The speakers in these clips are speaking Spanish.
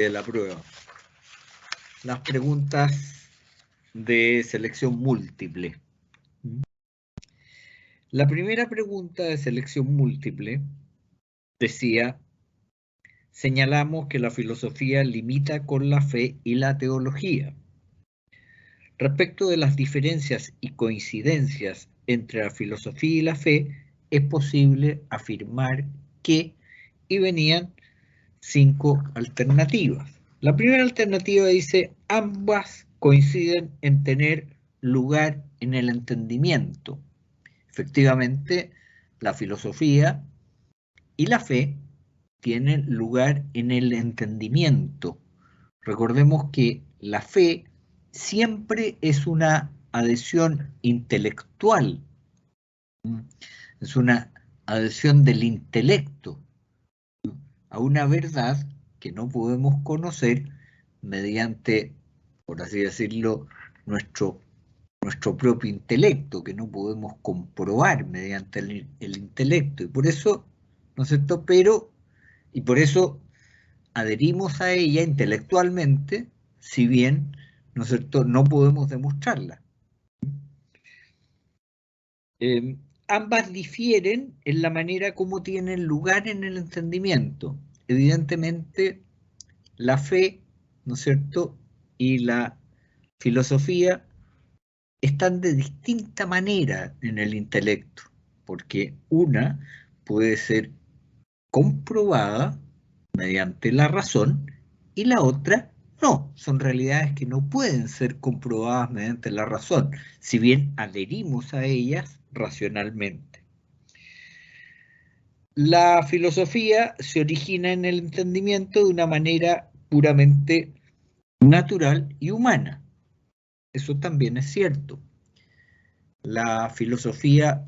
de la prueba. Las preguntas de selección múltiple. La primera pregunta de selección múltiple decía: señalamos que la filosofía limita con la fe y la teología. Respecto de las diferencias y coincidencias entre la filosofía y la fe, es posible afirmar que, y venían 5 alternativas. La primera alternativa dice: ambas coinciden en tener lugar en el entendimiento. Efectivamente, la filosofía y la fe tienen lugar en el entendimiento. Recordemos que la fe siempre es una adhesión intelectual, es una adhesión del intelecto a una verdad que no podemos conocer mediante, por así decirlo, nuestro propio intelecto, que no podemos comprobar mediante el intelecto. Y por eso, ¿no es cierto? Y por eso adherimos a ella intelectualmente, si bien, ¿no es cierto?, no podemos demostrarla. Ambas difieren en la manera como tienen lugar en el entendimiento. Evidentemente, la fe, ¿no es cierto?, y la filosofía están de distinta manera en el intelecto, porque una puede ser comprobada mediante la razón y la otra no. Son realidades que no pueden ser comprobadas mediante la razón, si bien adherimos a ellas racionalmente. La filosofía se origina en el entendimiento de una manera puramente natural y humana. Eso también es cierto. La filosofía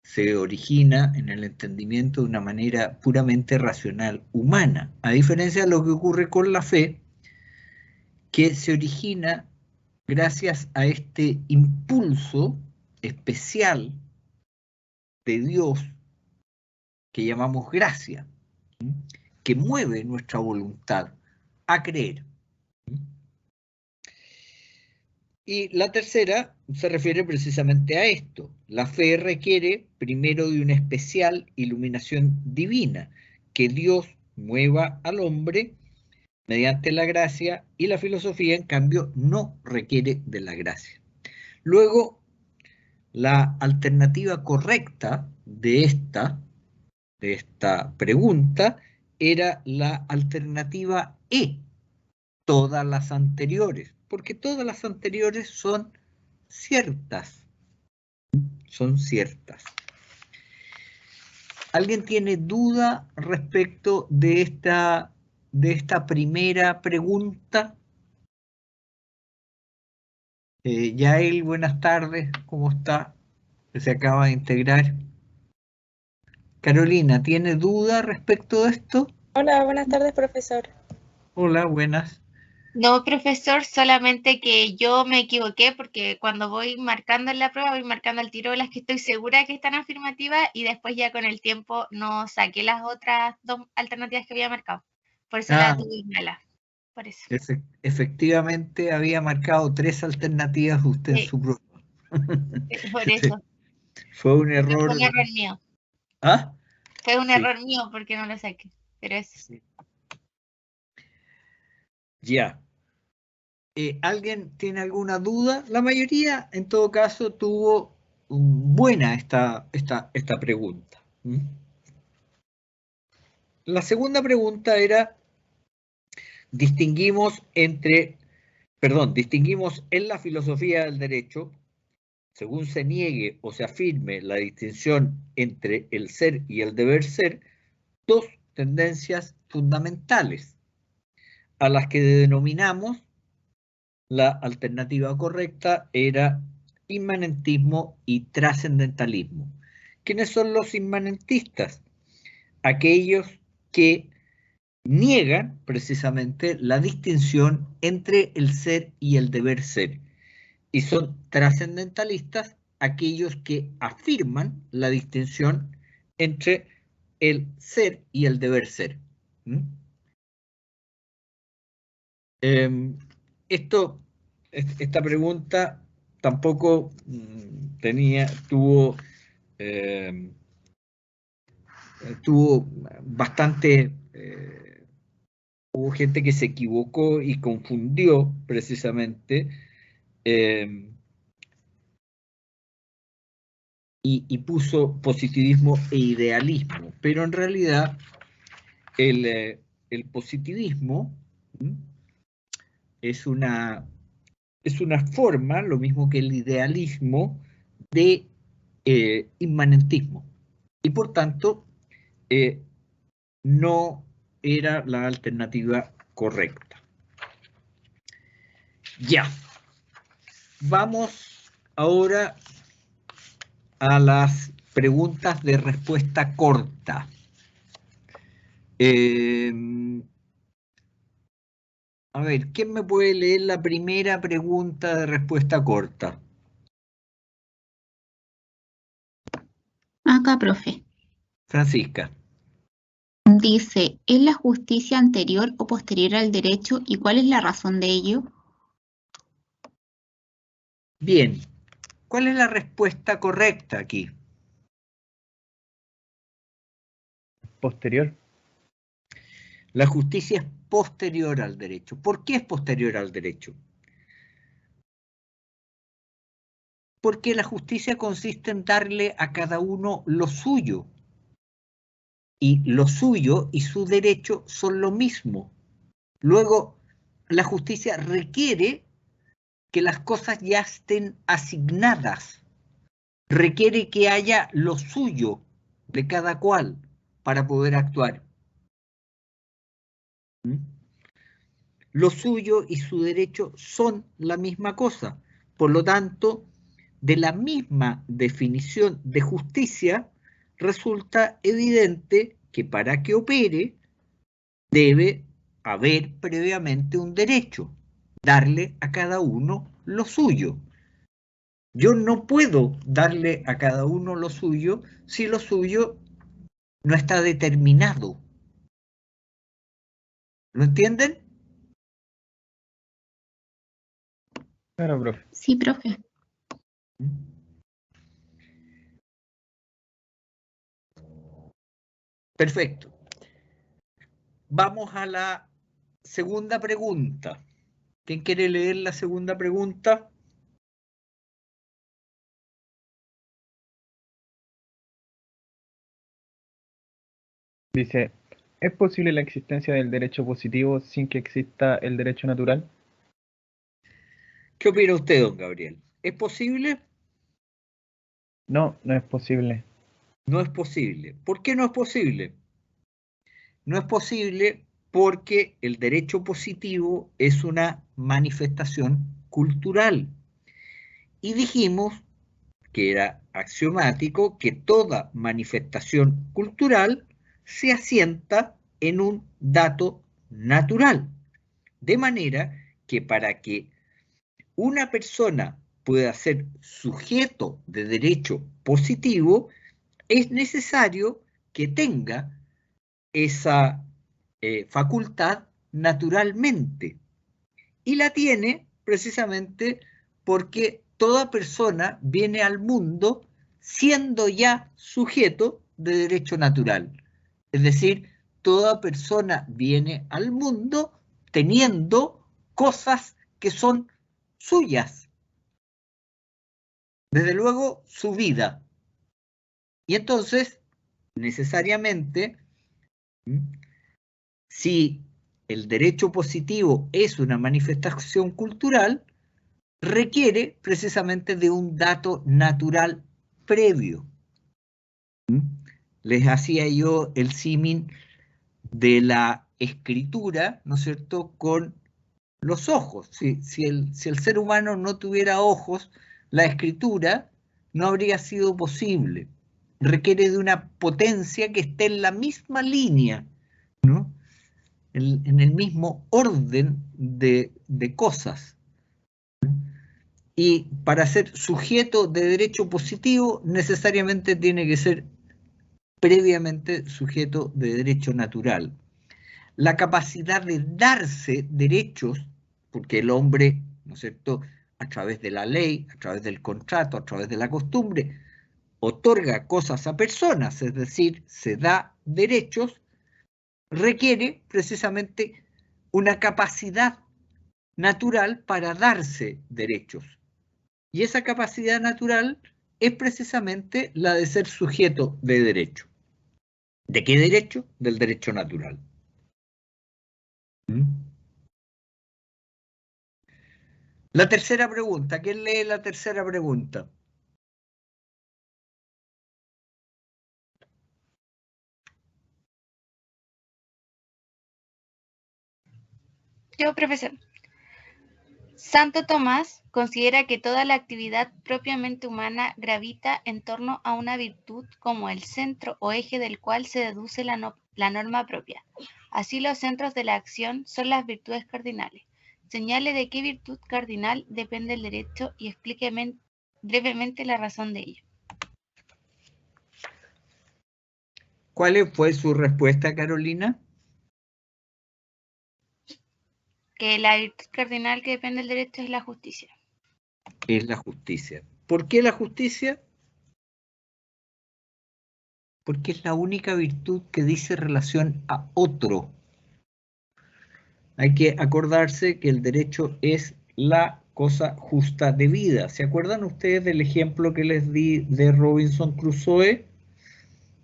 se origina en el entendimiento de una manera puramente racional, humana, a diferencia de lo que ocurre con la fe, que se origina gracias a este impulso especial de Dios que llamamos gracia, que mueve nuestra voluntad a creer. Y la tercera se refiere precisamente a esto. La fe requiere primero de una especial iluminación divina, que Dios mueva al hombre mediante la gracia, y la filosofía, en cambio, no requiere de la gracia. Luego, la alternativa correcta de esta pregunta era la alternativa E, todas las anteriores, porque todas las anteriores son ciertas. Son ciertas. ¿Alguien tiene duda respecto de esta primera pregunta? Yael, buenas tardes, ¿cómo está? Se acaba de integrar. Carolina, ¿tiene duda respecto de esto? Hola, buenas tardes, profesor. Hola, buenas. No, profesor, solamente que yo me equivoqué porque cuando voy marcando en la prueba, voy marcando al tiro las que estoy segura que están afirmativas y después ya con el tiempo no saqué las otras 2 alternativas que había marcado. Por eso la tuve mala. Por eso. Efectivamente, había marcado 3 alternativas usted en su prueba. Por eso. Fue un error. Fue un error mío. ¿Ah? Fue un error mío porque no lo saqué. Pero eso. Sí. Ya. ¿Alguien tiene alguna duda? La mayoría, en todo caso, tuvo buena esta pregunta. La segunda pregunta era: distinguimos en la filosofía del derecho, según se niegue o se afirme la distinción entre el ser y el deber ser, dos tendencias fundamentales, a las que denominamos. La alternativa correcta era inmanentismo y trascendentalismo. ¿Quiénes son los inmanentistas? Aquellos que niegan precisamente la distinción entre el ser y el deber ser. Y son trascendentalistas aquellos que afirman la distinción entre el ser y el deber ser. Esta pregunta tampoco tuvo bastante, hubo gente que se equivocó y confundió precisamente y puso positivismo e idealismo, pero en realidad el positivismo es una forma, lo mismo que el idealismo, de inmanentismo. Y por tanto, no era la alternativa correcta. Ya. Vamos ahora a las preguntas de respuesta corta. A ver, ¿quién me puede leer la primera pregunta de respuesta corta? Acá, profe. Francisca. Dice, ¿es la justicia anterior o posterior al derecho y cuál es la razón de ello? Bien, ¿cuál es la respuesta correcta aquí? Posterior. La justicia es posterior al derecho. ¿Por qué es posterior al derecho? Porque la justicia consiste en darle a cada uno lo suyo. Y lo suyo y su derecho son lo mismo. Luego, la justicia requiere que las cosas ya estén asignadas. Requiere que haya lo suyo de cada cual para poder actuar. Lo suyo y su derecho son la misma cosa. Por lo tanto, de la misma definición de justicia, resulta evidente que para que opere debe haber previamente un derecho, darle a cada uno lo suyo. Yo no puedo darle a cada uno lo suyo si lo suyo no está determinado. ¿Lo entienden? Claro, profe. Sí, profe. Perfecto. Vamos a la segunda pregunta. ¿Quién quiere leer la segunda pregunta? Dice, ¿es posible la existencia del derecho positivo sin que exista el derecho natural? ¿Qué opina usted, don Gabriel? ¿Es posible? No, no es posible. No es posible. ¿Por qué no es posible? No es posible porque el derecho positivo es una manifestación cultural. Y dijimos que era axiomático que toda manifestación cultural se asienta en un dato natural. De manera que para que una persona pueda ser sujeto de derecho positivo, es necesario que tenga esa facultad naturalmente. Y la tiene precisamente porque toda persona viene al mundo siendo ya sujeto de derecho natural. Es decir, toda persona viene al mundo teniendo cosas que son suyas. Desde luego, su vida. Y entonces, necesariamente, si el derecho positivo es una manifestación cultural, requiere precisamente de un dato natural previo. Les hacía yo el símil de la escritura, ¿no es cierto?, con los ojos. Si el ser humano no tuviera ojos, la escritura no habría sido posible. Requiere de una potencia que esté en la misma línea, ¿no?, en el mismo orden de cosas. Y para ser sujeto de derecho positivo, necesariamente tiene que ser previamente sujeto de derecho natural. la capacidad de darse derechos, porque el hombre, ¿no es cierto?, a través de la ley, a través del contrato, a través de la costumbre, otorga cosas a personas, es decir, se da derechos, requiere precisamente una capacidad natural para darse derechos. Y esa capacidad natural es precisamente la de ser sujeto de derecho. ¿De qué derecho? Del derecho natural. La tercera pregunta. ¿Quién lee la tercera pregunta? Yo, profesor. Santo Tomás considera que toda la actividad propiamente humana gravita en torno a una virtud como el centro o eje del cual se deduce la norma propia. Así los centros de la acción son las virtudes cardinales. Señale de qué virtud cardinal depende el derecho y explique brevemente la razón de ello. ¿Cuál fue su respuesta, Carolina? Que la virtud cardinal que depende del derecho es la justicia. Es la justicia. ¿Por qué la justicia? Porque es la única virtud que dice relación a otro. Hay que acordarse que el derecho es la cosa justa de vida. ¿Se acuerdan ustedes del ejemplo que les di de Robinson Crusoe?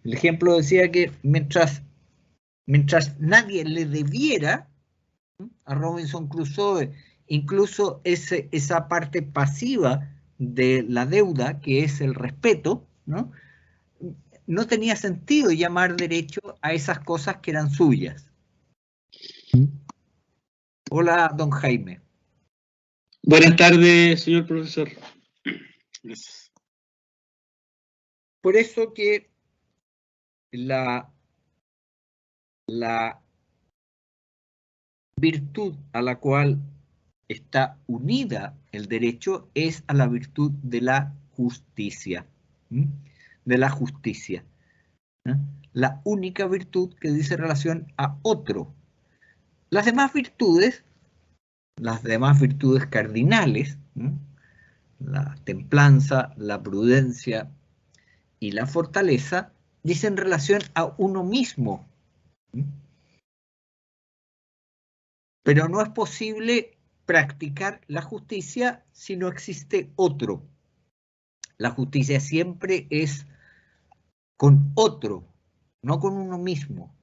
El ejemplo decía que mientras nadie le debiera a Robinson Crusoe, incluso esa parte pasiva de la deuda, que es el respeto, no tenía sentido llamar derecho a esas cosas que eran suyas. Hola, don Jaime. Buenas tardes, señor profesor. Gracias. Por eso que la virtud a la cual está unida el derecho es a la virtud de la justicia. De la justicia. La única virtud que dice relación a otro. Las demás virtudes cardinales, la templanza, la prudencia y la fortaleza, dicen relación a uno mismo. Pero no es posible practicar la justicia si no existe otro. La justicia siempre es con otro, no con uno mismo.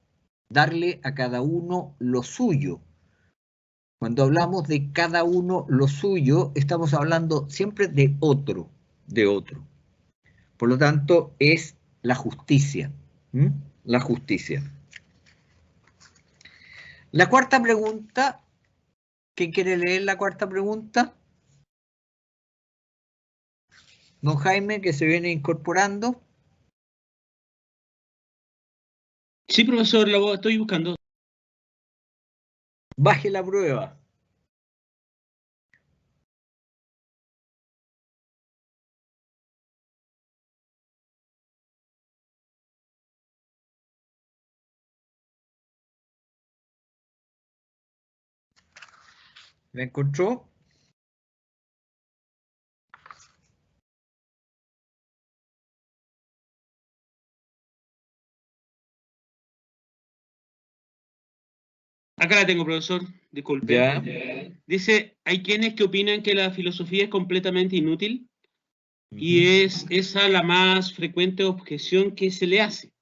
Darle a cada uno lo suyo. Cuando hablamos de cada uno lo suyo, estamos hablando siempre de otro, Por lo tanto, es la justicia. La justicia. La cuarta pregunta, ¿quién quiere leer la cuarta pregunta? Don Jaime, que se viene incorporando. Sí, profesor, la estoy buscando. Baje la prueba. ¿La encontró? Acá la tengo, profesor. Disculpe. Ya. Dice, hay quienes que opinan que la filosofía es completamente inútil y es esa la más frecuente objeción que se le hace.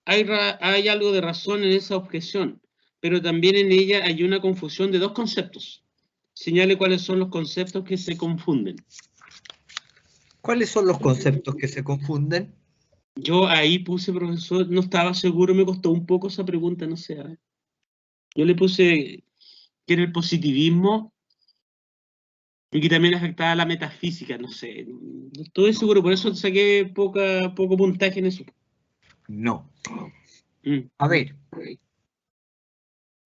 Hay algo de razón en esa objeción, pero también en ella hay una confusión de dos conceptos. Señale cuáles son los conceptos que se confunden. ¿Cuáles son los conceptos que se confunden? Yo ahí puse, profesor, no estaba seguro, me costó un poco esa pregunta, no sé. Yo le puse que era el positivismo y que también afectaba a la metafísica, no sé. No estoy seguro, por eso saqué poco puntaje en eso. No. A ver,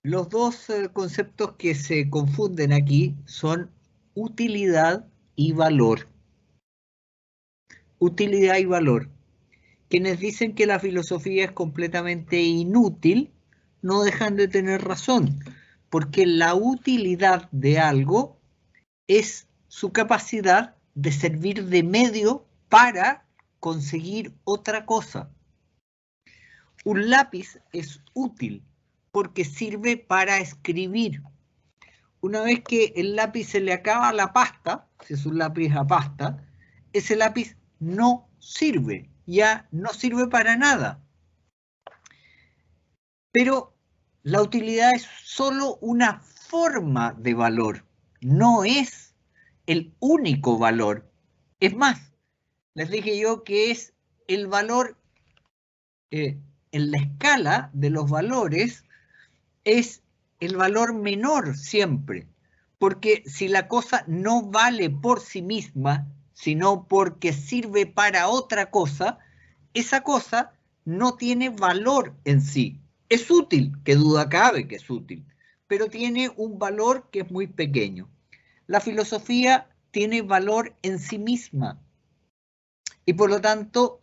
los dos conceptos que se confunden aquí son utilidad y valor. Utilidad y valor. Quienes dicen que la filosofía es completamente inútil no dejan de tener razón, porque la utilidad de algo es su capacidad de servir de medio para conseguir otra cosa. Un lápiz es útil porque sirve para escribir. Una vez que el lápiz se le acaba la pasta, si es un lápiz a pasta, ese lápiz no sirve, ya no sirve para nada. Pero la utilidad es solo una forma de valor, no es el único valor. Es más, les dije yo que es el valor en la escala de los valores, es el valor menor siempre, porque si la cosa no vale por sí misma, sino porque sirve para otra cosa, esa cosa no tiene valor en sí. Es útil, que duda cabe que es útil, pero tiene un valor que es muy pequeño. La filosofía tiene valor en sí misma y por lo tanto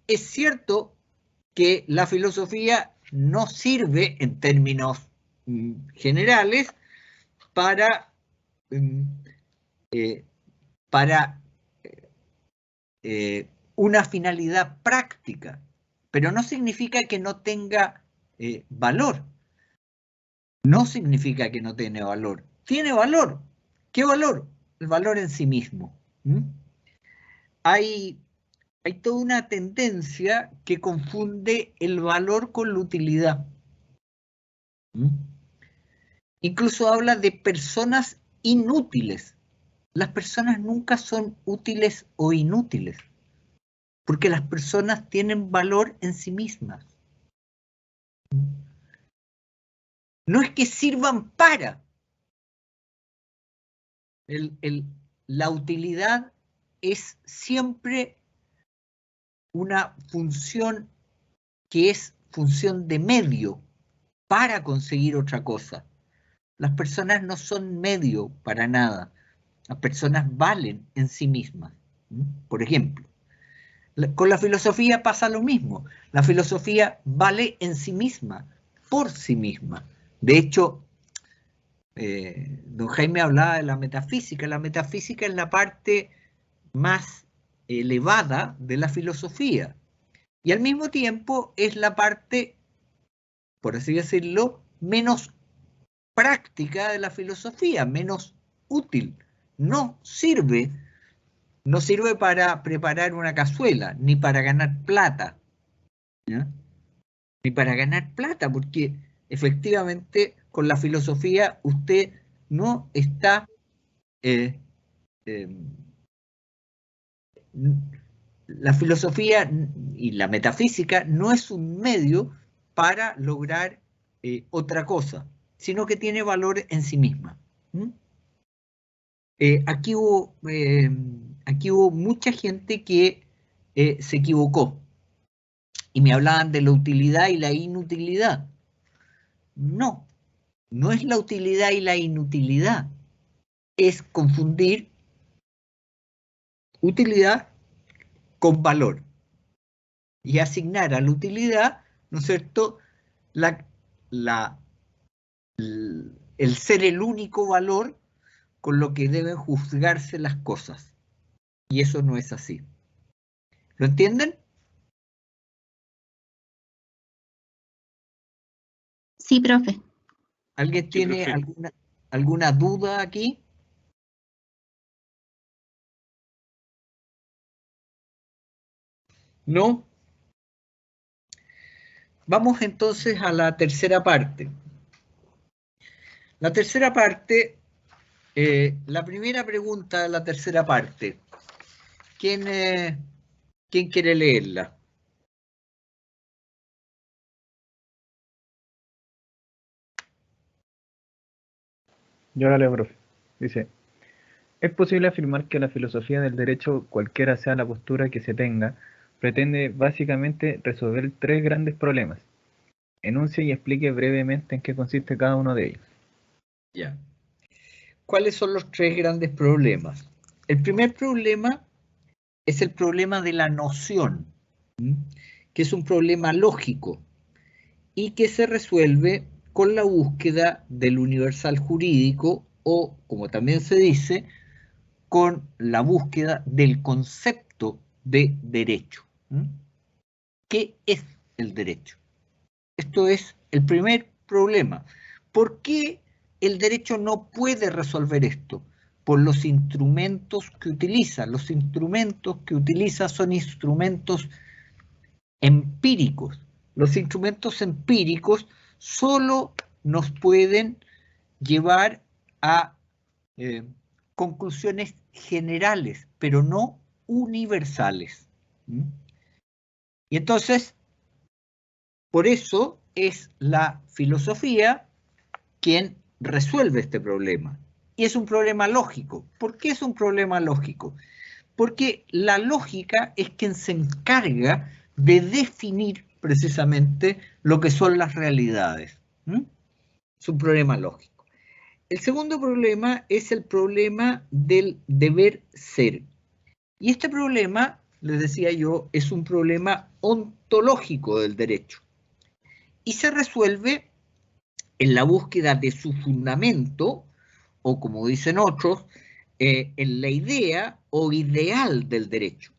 es cierto que la filosofía no sirve en términos generales para una finalidad práctica, pero no significa que no tenga valor. No significa que no tiene valor. Tiene valor. ¿Qué valor? El valor en sí mismo. Hay toda una tendencia que confunde el valor con la utilidad. Incluso habla de personas inútiles. Las personas nunca son útiles o inútiles, porque las personas tienen valor en sí mismas. No es que sirvan para. La utilidad es siempre una función que es función de medio para conseguir otra cosa. Las personas no son medio para nada. Las personas valen en sí mismas. Por ejemplo, con la filosofía pasa lo mismo. La filosofía vale en sí misma, por sí misma. De hecho, don Jaime hablaba de la metafísica. La metafísica es la parte más elevada de la filosofía. Y al mismo tiempo es la parte, por así decirlo, menos práctica de la filosofía, menos útil. No sirve para preparar una cazuela, ni para ganar plata. ¿Ya? Ni para ganar plata, porque efectivamente con la filosofía usted no está... la filosofía y la metafísica no es un medio para lograr otra cosa, sino que tiene valor en sí misma. Aquí hubo mucha gente que se equivocó y me hablaban de la utilidad y la inutilidad. No, no es la utilidad y la inutilidad, es confundir utilidad con valor y asignar a la utilidad, ¿no es cierto?, el ser el único valor con lo que deben juzgarse las cosas. Y eso no es así. ¿Lo entienden? Sí, profe. ¿Alguien tiene alguna duda aquí? ¿No? Vamos entonces a la tercera parte. La tercera parte, la primera pregunta de la tercera parte. ¿Quién quiere leerla? Yo la leo, profe. Dice, ¿es posible afirmar que la filosofía del derecho, cualquiera sea la postura que se tenga, pretende básicamente resolver tres grandes problemas? Enuncie y explique brevemente en qué consiste cada uno de ellos. Ya. ¿Cuáles son los tres grandes problemas? El primer problema es el problema de la noción, que es un problema lógico y que se resuelve con la búsqueda del universal jurídico o, como también se dice, con la búsqueda del concepto de derecho. ¿Qué es el derecho? Esto es el primer problema. ¿Por qué el derecho no puede resolver esto? Por los instrumentos que utiliza. Los instrumentos que utiliza son instrumentos empíricos. Los instrumentos empíricos solo nos pueden llevar a conclusiones generales, pero no universales. Y entonces, por eso es la filosofía quien resuelve este problema. Y es un problema lógico. ¿Por qué es un problema lógico? Porque la lógica es quien se encarga de definir precisamente lo que son las realidades. Es un problema lógico. El segundo problema es el problema del deber ser. Y este problema, les decía yo, es un problema ontológico del derecho. Y se resuelve en la búsqueda de su fundamento, o como dicen otros, en la idea o ideal del derecho.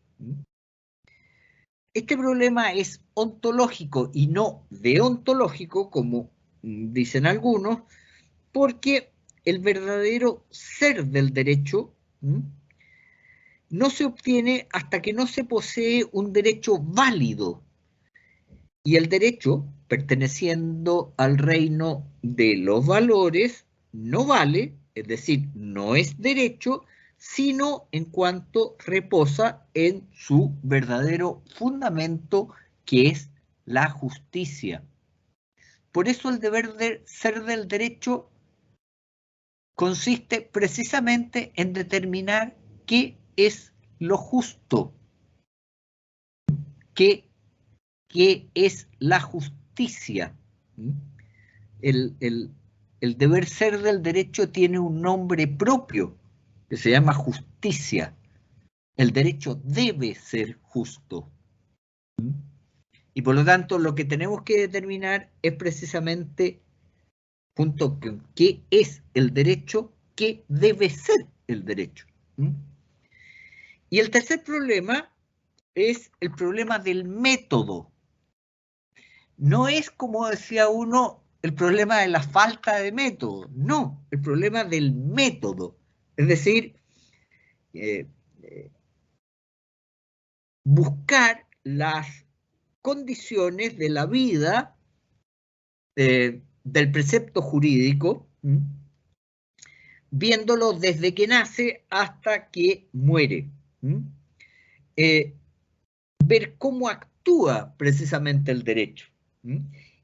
Este problema es ontológico y no deontológico, como dicen algunos, porque el verdadero ser del derecho no se obtiene hasta que no se posee un derecho válido. Y el derecho, perteneciendo al reino de los valores, no vale, es decir, no es derecho, sino en cuanto reposa en su verdadero fundamento, que es la justicia. Por eso el deber de ser del derecho consiste precisamente en determinar qué es lo justo, qué es la justicia. El deber ser del derecho tiene un nombre propio que se llama justicia. El derecho debe ser justo. Y por lo tanto lo que tenemos que determinar es precisamente, junto con qué es el derecho, qué debe ser el derecho. Y el tercer problema es el problema del método. No es, como decía uno, el problema de la falta de método, no, el problema del método. Es decir, buscar las condiciones de la vida del precepto jurídico, viéndolo desde que nace hasta que muere. Ver cómo actúa precisamente el derecho.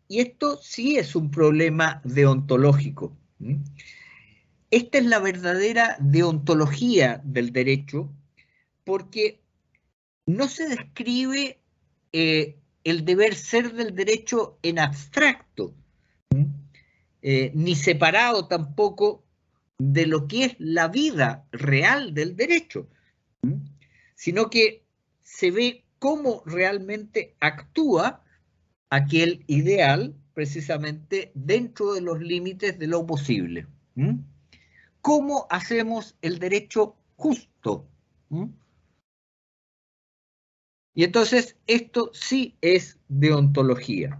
Y esto sí es un problema deontológico. Esta es la verdadera deontología del derecho, porque no se describe el deber ser del derecho en abstracto, ni separado tampoco de lo que es la vida real del derecho, sino que se ve cómo realmente actúa aquel ideal precisamente dentro de los límites de lo posible. ¿Cómo hacemos el derecho justo? Y entonces esto sí es deontología.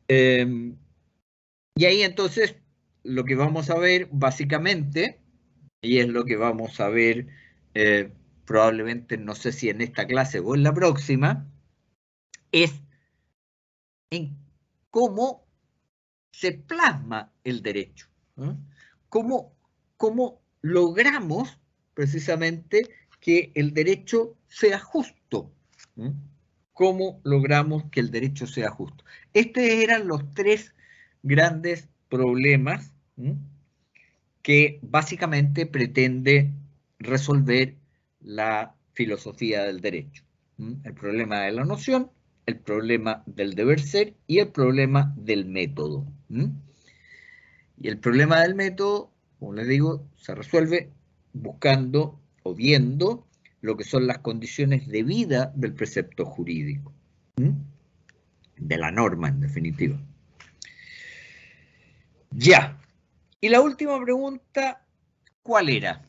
Y ahí entonces lo que vamos a ver básicamente, y es lo que vamos a ver probablemente, no sé si en esta clase o en la próxima, es en cómo se plasma el derecho. ¿Cómo logramos precisamente que el derecho sea justo? ¿Cómo logramos que el derecho sea justo? Estos eran los tres grandes problemas que básicamente pretende resolver la filosofía del derecho. El problema de la noción, el problema del deber ser y el problema del método. Y el problema del método, como les digo, se resuelve buscando o viendo lo que son las condiciones de vida del precepto jurídico. de la norma en definitiva. Ya. Y la última pregunta, ¿cuál era?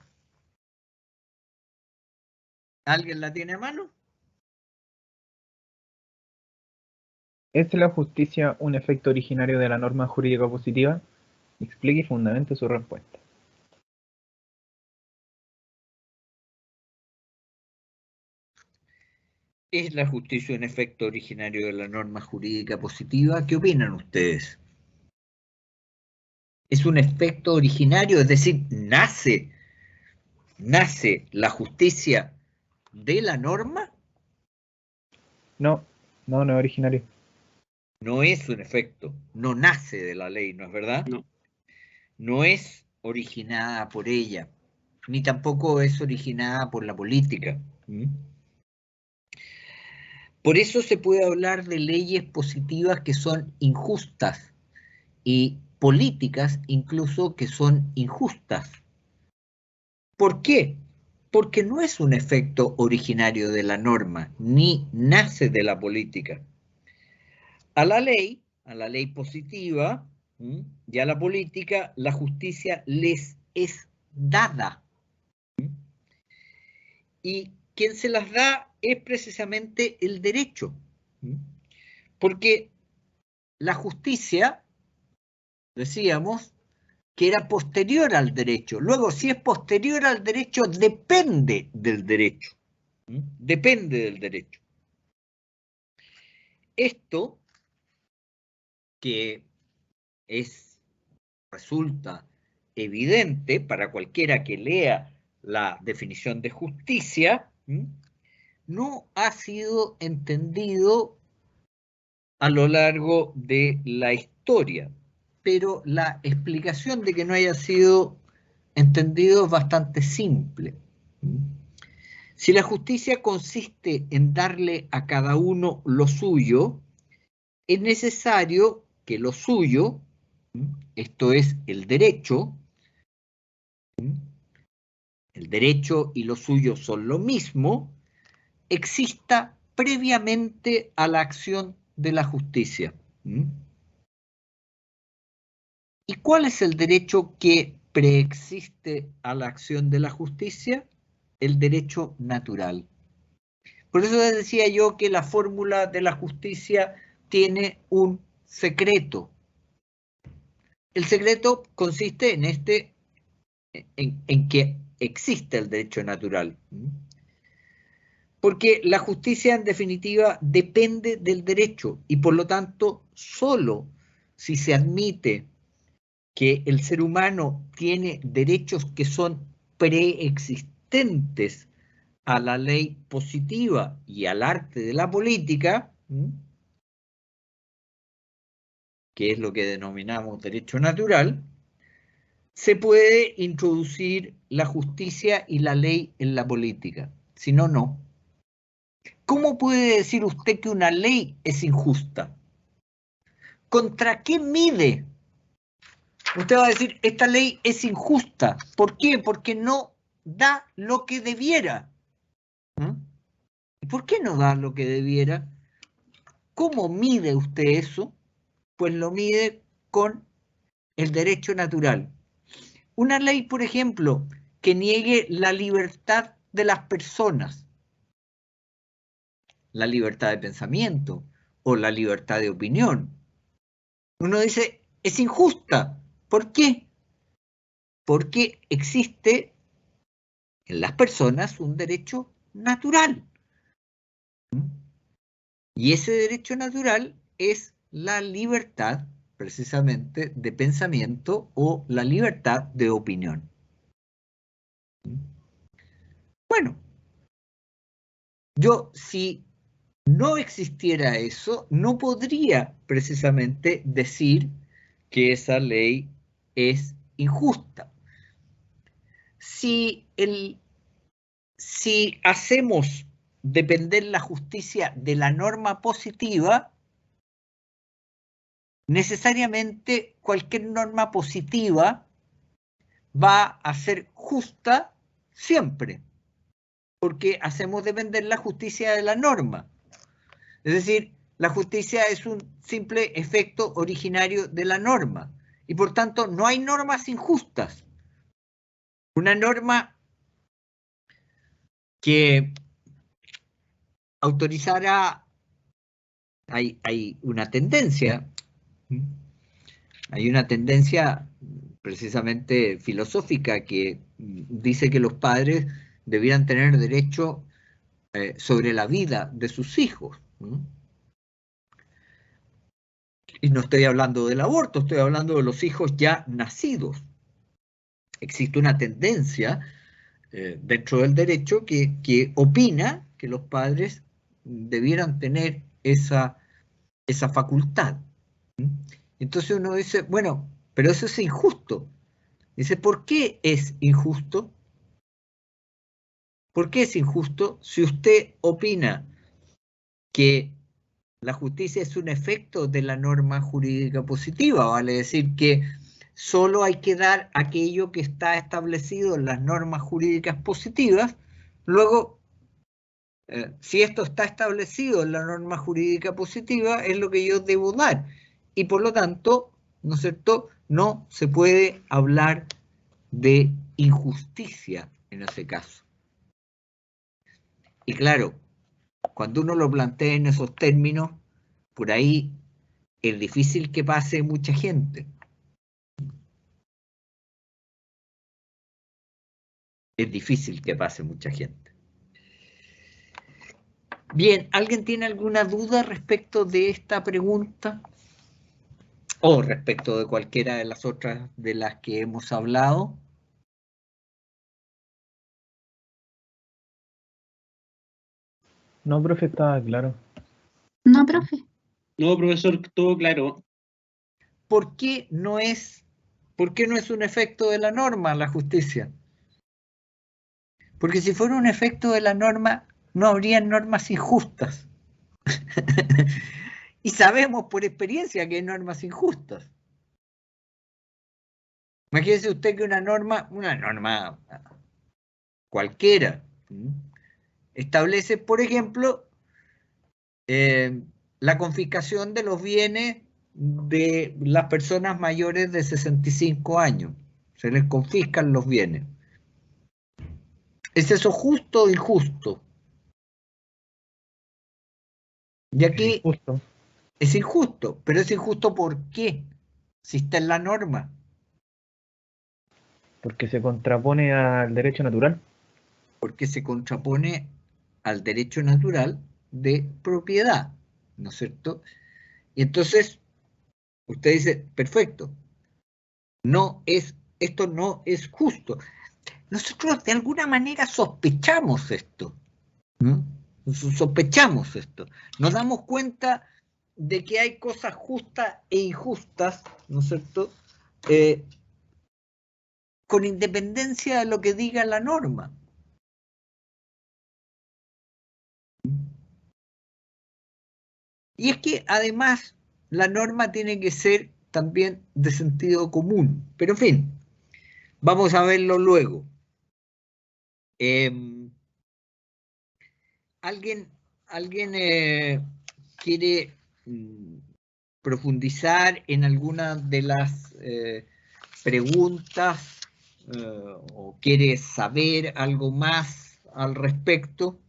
¿Alguien la tiene a mano? ¿Es la justicia un efecto originario de la norma jurídica positiva? Explique y fundamente su respuesta. ¿Es la justicia un efecto originario de la norma jurídica positiva? ¿Qué opinan ustedes? ¿Es un efecto originario? Es decir, ¿nace la justicia de la norma? No es originario. No es un efecto, no nace de la ley, ¿no es verdad? No. No es originada por ella, ni tampoco es originada por la política. Por eso se puede hablar de leyes positivas que son injustas y políticas incluso que son injustas. ¿Por qué? Porque no es un efecto originario de la norma, ni nace de la política. A la ley positiva y a la política, la justicia les es dada. Y quien se las da es precisamente el derecho. Porque la justicia, decíamos, que era posterior al derecho. Luego, si es posterior al derecho, depende del derecho. Depende del derecho. Esto, que resulta evidente para cualquiera que lea la definición de justicia, no ha sido entendido a lo largo de la historia. Pero la explicación de que no haya sido entendido es bastante simple. Si la justicia consiste en darle a cada uno lo suyo, es necesario que lo suyo, esto es el derecho y lo suyo son lo mismo, exista previamente a la acción de la justicia. ¿Y cuál es el derecho que preexiste a la acción de la justicia? El derecho natural. Por eso decía yo que la fórmula de la justicia tiene un secreto. El secreto consiste en que existe el derecho natural. Porque la justicia en definitiva depende del derecho y por lo tanto solo si se admite que el ser humano tiene derechos que son preexistentes a la ley positiva y al arte de la política, que es lo que denominamos derecho natural, se puede introducir la justicia y la ley en la política. Si no, no. ¿Cómo puede decir usted que una ley es injusta? ¿Contra qué mide? Usted va a decir, esta ley es injusta. ¿Por qué? Porque no da lo que debiera. ¿Y por qué no da lo que debiera? ¿Cómo mide usted eso? Pues lo mide con el derecho natural. Una ley, por ejemplo, que niegue la libertad de las personas, la libertad de pensamiento o la libertad de opinión. Uno dice, es injusta. ¿Por qué? Porque existe en las personas un derecho natural. Y ese derecho natural es la libertad, precisamente, de pensamiento o la libertad de opinión. Bueno, yo si no existiera eso, no podría precisamente decir que esa ley es injusta. Si hacemos depender la justicia de la norma positiva, necesariamente cualquier norma positiva va a ser justa siempre, porque hacemos depender la justicia de la norma. Es decir, la justicia es un simple efecto originario de la norma y por tanto no hay normas injustas. Una norma que autorizara, hay una tendencia precisamente filosófica que dice que los padres debieran tener derecho sobre la vida de sus hijos. Y no estoy hablando del aborto, estoy hablando de los hijos ya nacidos. Existe una tendencia dentro del derecho que opina que los padres debieran tener esa facultad. Entonces uno dice, bueno, pero eso es injusto. Dice, ¿por qué es injusto? ¿Por qué es injusto si usted opina que la justicia es un efecto de la norma jurídica positiva? Vale decir que solo hay que dar aquello que está establecido en las normas jurídicas positivas. Luego, si esto está establecido en la norma jurídica positiva, es lo que yo debo dar. Y por lo tanto, ¿no es cierto?, no se puede hablar de injusticia en ese caso. Y claro, cuando uno lo plantea en esos términos, por ahí es difícil que pase mucha gente. Es difícil que pase mucha gente. Bien, ¿alguien tiene alguna duda respecto de esta pregunta? O respecto de cualquiera de las otras de las que hemos hablado. No, profe, estaba claro. No, profe. No, profesor, todo claro. ¿Por qué no es un efecto de la norma la justicia? Porque si fuera un efecto de la norma, no habría normas injustas. Y sabemos por experiencia que hay normas injustas. Imagínese usted que una norma cualquiera, establece, por ejemplo, la confiscación de los bienes de las personas mayores de 65 años. Se les confiscan los bienes. ¿Es eso justo o injusto? Y aquí Justo. es injusto, pero es injusto ¿por qué? Si está en la norma. Porque se contrapone al derecho natural. Porque se contrapone al derecho natural de propiedad, ¿no es cierto? Y entonces, usted dice, perfecto, esto no es justo. Nosotros de alguna manera sospechamos esto, ¿no? Sospechamos esto. Nos damos cuenta de que hay cosas justas e injustas, ¿no es cierto?, con independencia de lo que diga la norma. Y es que además la norma tiene que ser también de sentido común. Pero en fin, vamos a verlo luego. ¿Alguien quiere profundizar en alguna de las preguntas o quiere saber algo más al respecto?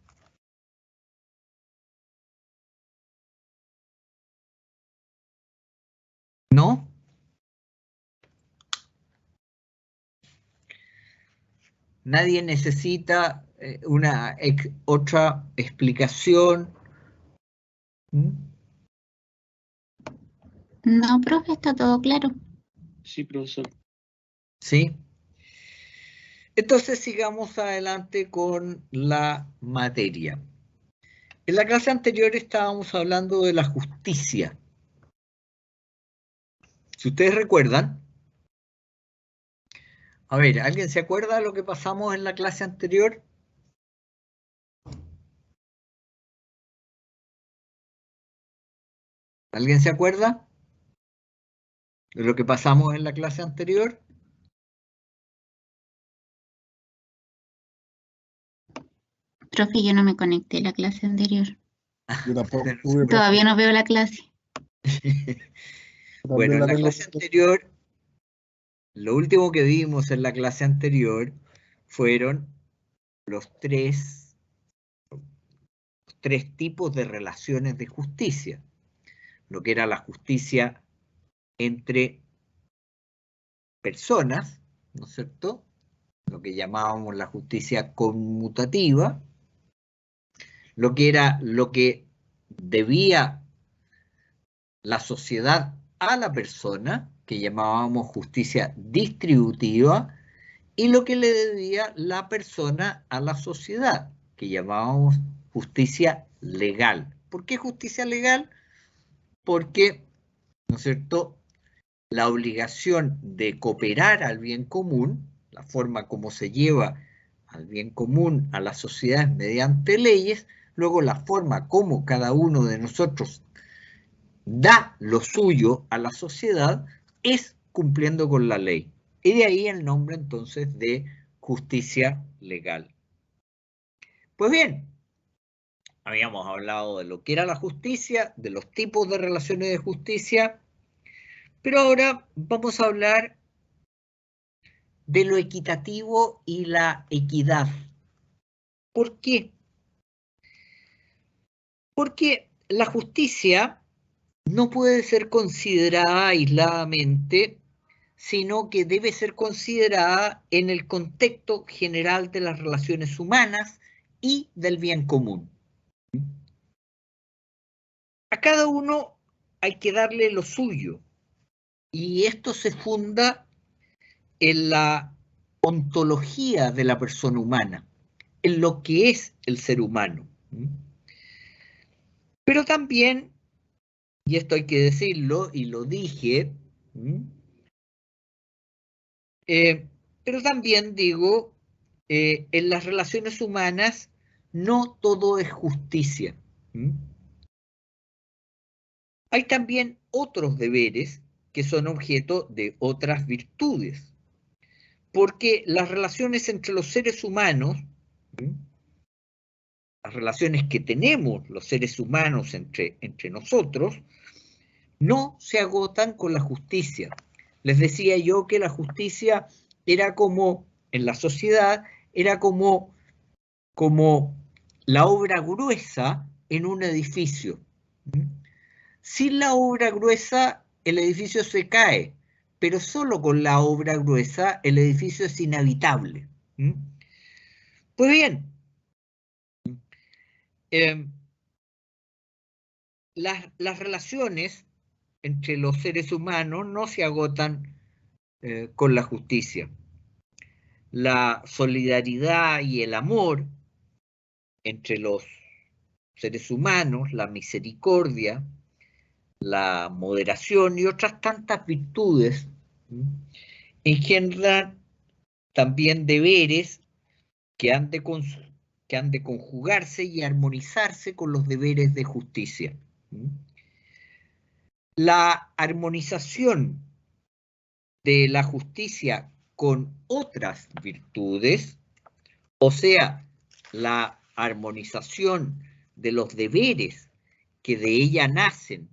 ¿No? Nadie necesita otra explicación. No, profe, está todo claro. Sí, profesor. ¿Sí? Entonces sigamos adelante con la materia. En la clase anterior estábamos hablando de la justicia. Si ustedes recuerdan, a ver, ¿alguien se acuerda de lo que pasamos en la clase anterior? ¿Alguien se acuerda de lo que pasamos en la clase anterior? Profe, yo no me conecté a la clase anterior. Yo tampoco tuve, Todavía no veo la clase. Bueno, en la tengo. clase anterior, lo último que vimos en la clase anterior fueron los tres tipos de relaciones de justicia. Lo que era la justicia entre personas, ¿no es cierto? Lo que llamábamos la justicia conmutativa, lo que debía la sociedad a la persona, que llamábamos justicia distributiva, y lo que le debía la persona a la sociedad, que llamábamos justicia legal. ¿Por qué justicia legal? Porque, ¿no es cierto?, la obligación de cooperar al bien común, la forma como se lleva al bien común a las sociedades mediante leyes, luego la forma como cada uno de nosotros da lo suyo a la sociedad es cumpliendo con la ley. Y de ahí el nombre entonces de justicia legal. Pues bien, habíamos hablado de lo que era la justicia, de los tipos de relaciones de justicia, pero ahora vamos a hablar de lo equitativo y la equidad. ¿Por qué? Porque la justicia no puede ser considerada aisladamente, sino que debe ser considerada en el contexto general de las relaciones humanas y del bien común. A cada uno hay que darle lo suyo, y esto se funda en la ontología de la persona humana, en lo que es el ser humano. Pero también, y esto hay que decirlo, y lo dije, pero también digo, en las relaciones humanas no todo es justicia. Hay también otros deberes que son objeto de otras virtudes, porque las relaciones entre los seres humanos, las relaciones que tenemos los seres humanos entre nosotros, no se agotan con la justicia. Les decía yo que la justicia era como, en la sociedad, era como la obra gruesa en un edificio. Sin la obra gruesa, el edificio se cae, pero solo con la obra gruesa, el edificio es inhabitable. Pues bien, las relaciones entre los seres humanos no se agotan con la justicia. La solidaridad y el amor entre los seres humanos, la misericordia, la moderación y otras tantas virtudes engendran también deberes que han de conjugarse y armonizarse con los deberes de justicia. La armonización de la justicia con otras virtudes, o sea, la armonización de los deberes que de ella nacen,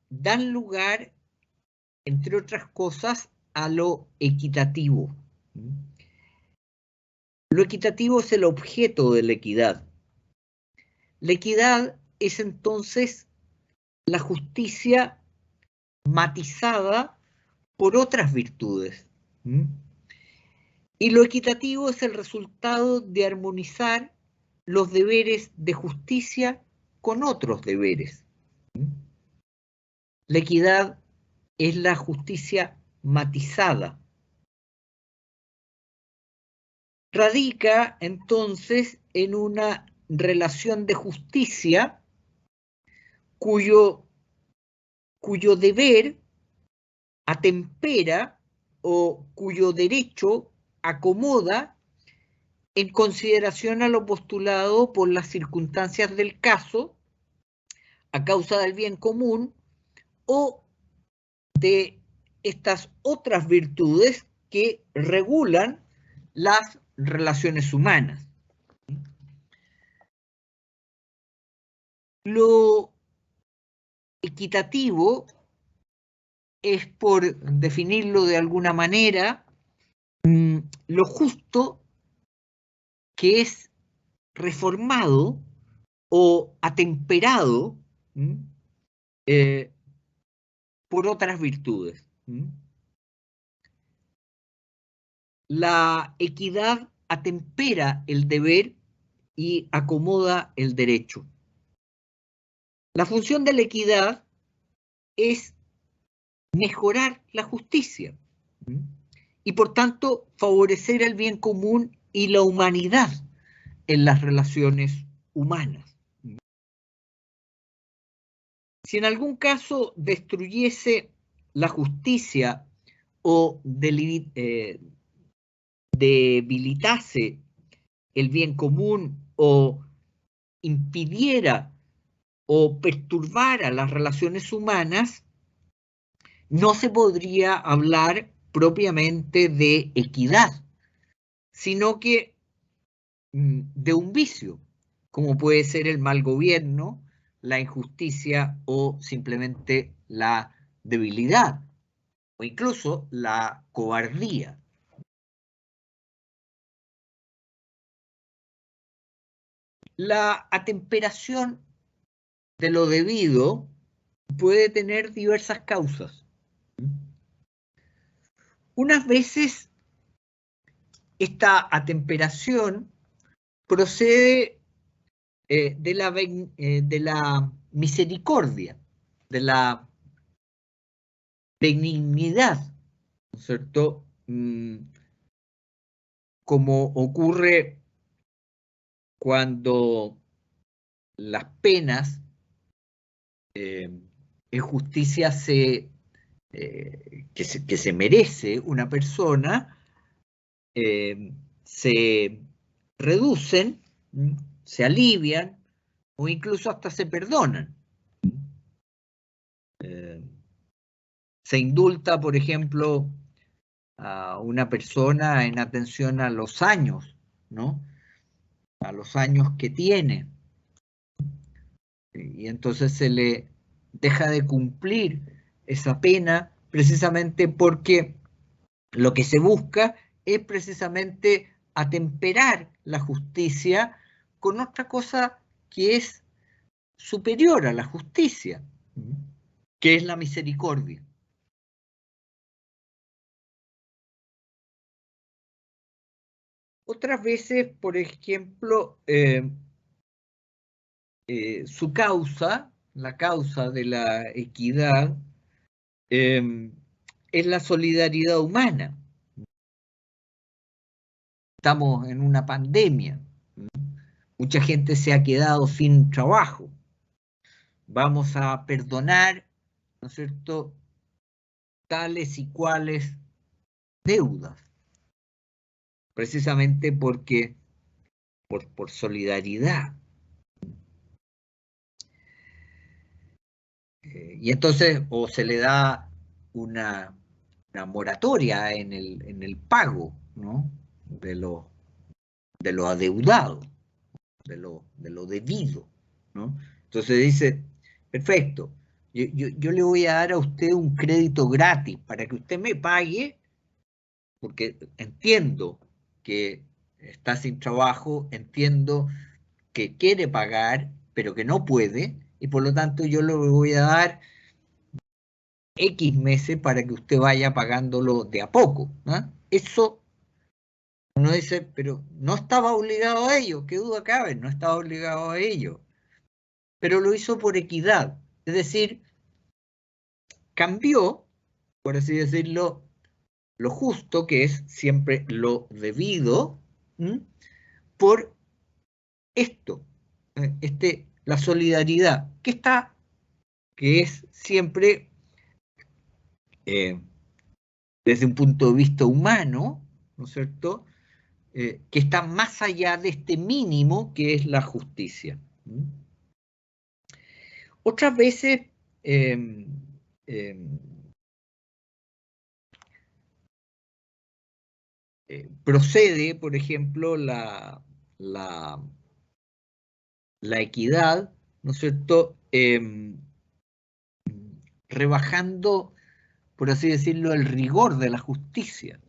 dan lugar, entre otras cosas, a lo equitativo. Lo equitativo es el objeto de la equidad. La equidad es entonces la justicia matizada por otras virtudes. Y lo equitativo es el resultado de armonizar los deberes de justicia con otros deberes. La equidad es la justicia matizada. Radica entonces en una relación de justicia cuyo deber atempera o cuyo derecho acomoda en consideración a lo postulado por las circunstancias del caso, a causa del bien común o de estas otras virtudes que regulan las relaciones humanas. Lo equitativo es, por definirlo de alguna manera, lo justo que es reformado o atemperado por otras virtudes. La equidad atempera el deber y acomoda el derecho. La función de la equidad es mejorar la justicia y, por tanto, favorecer el bien común y la humanidad en las relaciones humanas. Si en algún caso destruyese la justicia o debilitase el bien común o impidiera o perturbara las relaciones humanas, no se podría hablar propiamente de equidad, sino que de un vicio, como puede ser el mal gobierno, la injusticia o simplemente la debilidad, o incluso la cobardía. La atemperación de lo debido puede tener diversas causas. Unas veces esta atemperación procede de la misericordia, de la benignidad, ¿no es cierto? Como ocurre cuando las penas en justicia que se merece una persona se reducen, se alivian o incluso hasta se perdonan. Se indulta, por ejemplo, a una persona en atención a los años, ¿no? A los años que tiene. Y entonces se le deja de cumplir esa pena precisamente porque lo que se busca es precisamente atemperar la justicia con otra cosa que es superior a la justicia, que es la misericordia. Otras veces, por ejemplo, su causa, la causa de la equidad, es la solidaridad humana. Estamos en una pandemia. Mucha gente se ha quedado sin trabajo. Vamos a perdonar, ¿no es cierto?, tales y cuales deudas. Precisamente porque, por solidaridad. Y entonces, o se le da una moratoria en el pago, ¿no?, de lo adeudado, de lo debido, ¿no? Entonces dice, perfecto, yo le voy a dar a usted un crédito gratis para que usted me pague, porque entiendo que está sin trabajo, entiendo que quiere pagar, pero que no puede, y por lo tanto yo le voy a dar X meses para que usted vaya pagándolo de a poco, ¿no? Eso uno dice, pero no estaba obligado a ello, qué duda cabe, no estaba obligado a ello, pero lo hizo por equidad, es decir, cambió, por así decirlo, lo justo, que es siempre lo debido, por esto, la solidaridad, que es siempre, desde un punto de vista humano, ¿no es cierto?, que está más allá de este mínimo que es la justicia. Otras veces procede, por ejemplo, la equidad ¿no es cierto?, rebajando, por así decirlo, el rigor de la justicia.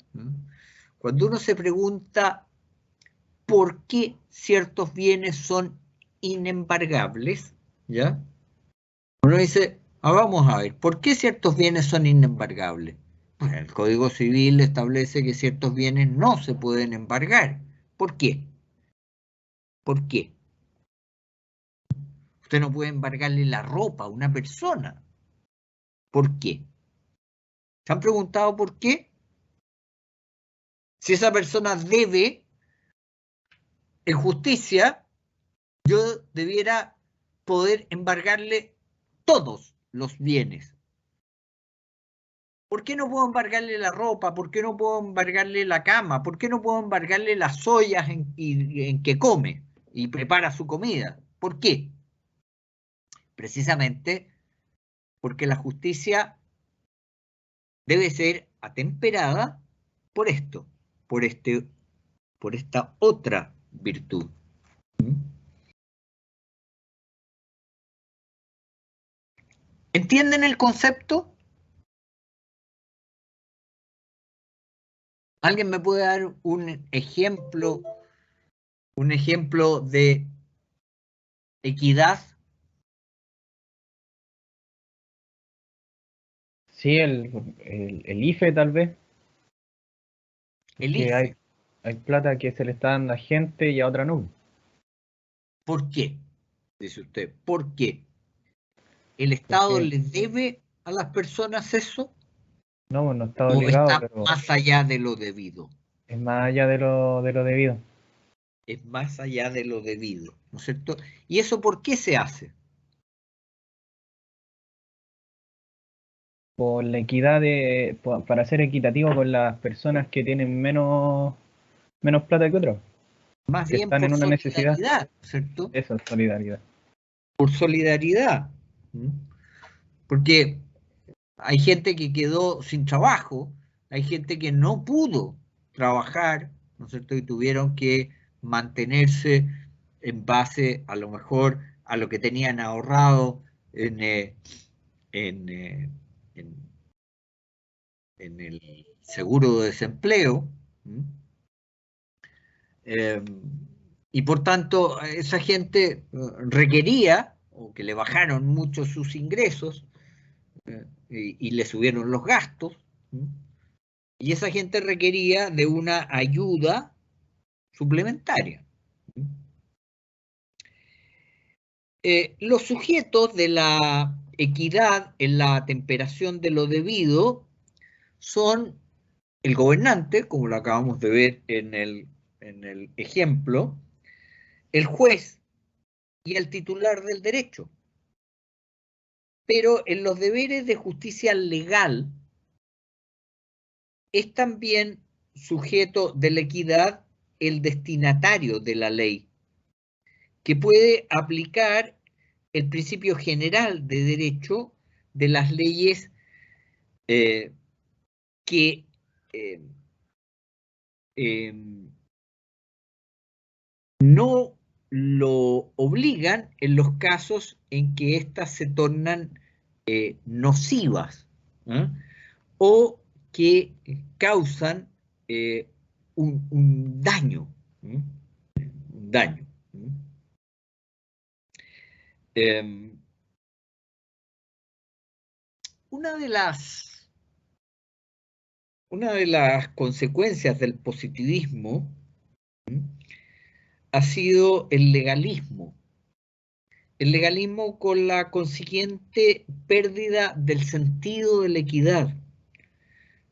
Cuando uno se pregunta por qué ciertos bienes son inembargables, ¿ya? Uno dice, vamos a ver, ¿por qué ciertos bienes son inembargables? Pues el Código Civil establece que ciertos bienes no se pueden embargar. ¿Por qué? ¿Por qué? Usted no puede embargarle la ropa a una persona. ¿Por qué? ¿Se han preguntado por qué? Si esa persona debe, en justicia, yo debiera poder embargarle todos los bienes. ¿Por qué no puedo embargarle la ropa? ¿Por qué no puedo embargarle la cama? ¿Por qué no puedo embargarle las ollas en que come y prepara su comida? ¿Por qué? Precisamente porque la justicia debe ser atemperada por esto, por esta otra virtud. ¿Entienden el concepto? ¿Alguien me puede dar un ejemplo de equidad? Sí, el IFE tal vez. El Que IFE. hay plata que se le está dando a gente y a otra no. ¿Por qué? Dice usted, ¿por qué? ¿El Estado Porque le debe a las personas eso? no está ¿O obligado, está pero más allá de lo debido? es más allá de lo debido. Es más allá de lo debido, ¿no es cierto? ¿Y eso por qué se hace? Por la equidad para ser equitativo con las personas que tienen menos plata que otros, Más que bien están por en una necesidad. solidaridad, ¿no es cierto? Eso es solidaridad. Por solidaridad. Porque hay gente que quedó sin trabajo, hay gente que no pudo trabajar, ¿no es cierto? Y tuvieron que mantenerse en base, a lo mejor, a lo que tenían ahorrado en el seguro de desempleo. Y por tanto, esa gente requería, o que le bajaron mucho sus ingresos, y le subieron los gastos, y esa gente requería de una ayuda suplementaria. Los sujetos de la equidad en la temperación de lo debido son el gobernante, como lo acabamos de ver en el ejemplo, el juez y el titular del derecho. Pero en los deberes de justicia legal es también sujeto de la equidad el destinatario de la ley, que puede aplicar el principio general de derecho de las leyes que no lo obligan en los casos en que éstas se tornan nocivas, o que causan un daño. Un daño. Una de las consecuencias del positivismo ha sido el legalismo. El legalismo con la consiguiente pérdida del sentido de la equidad.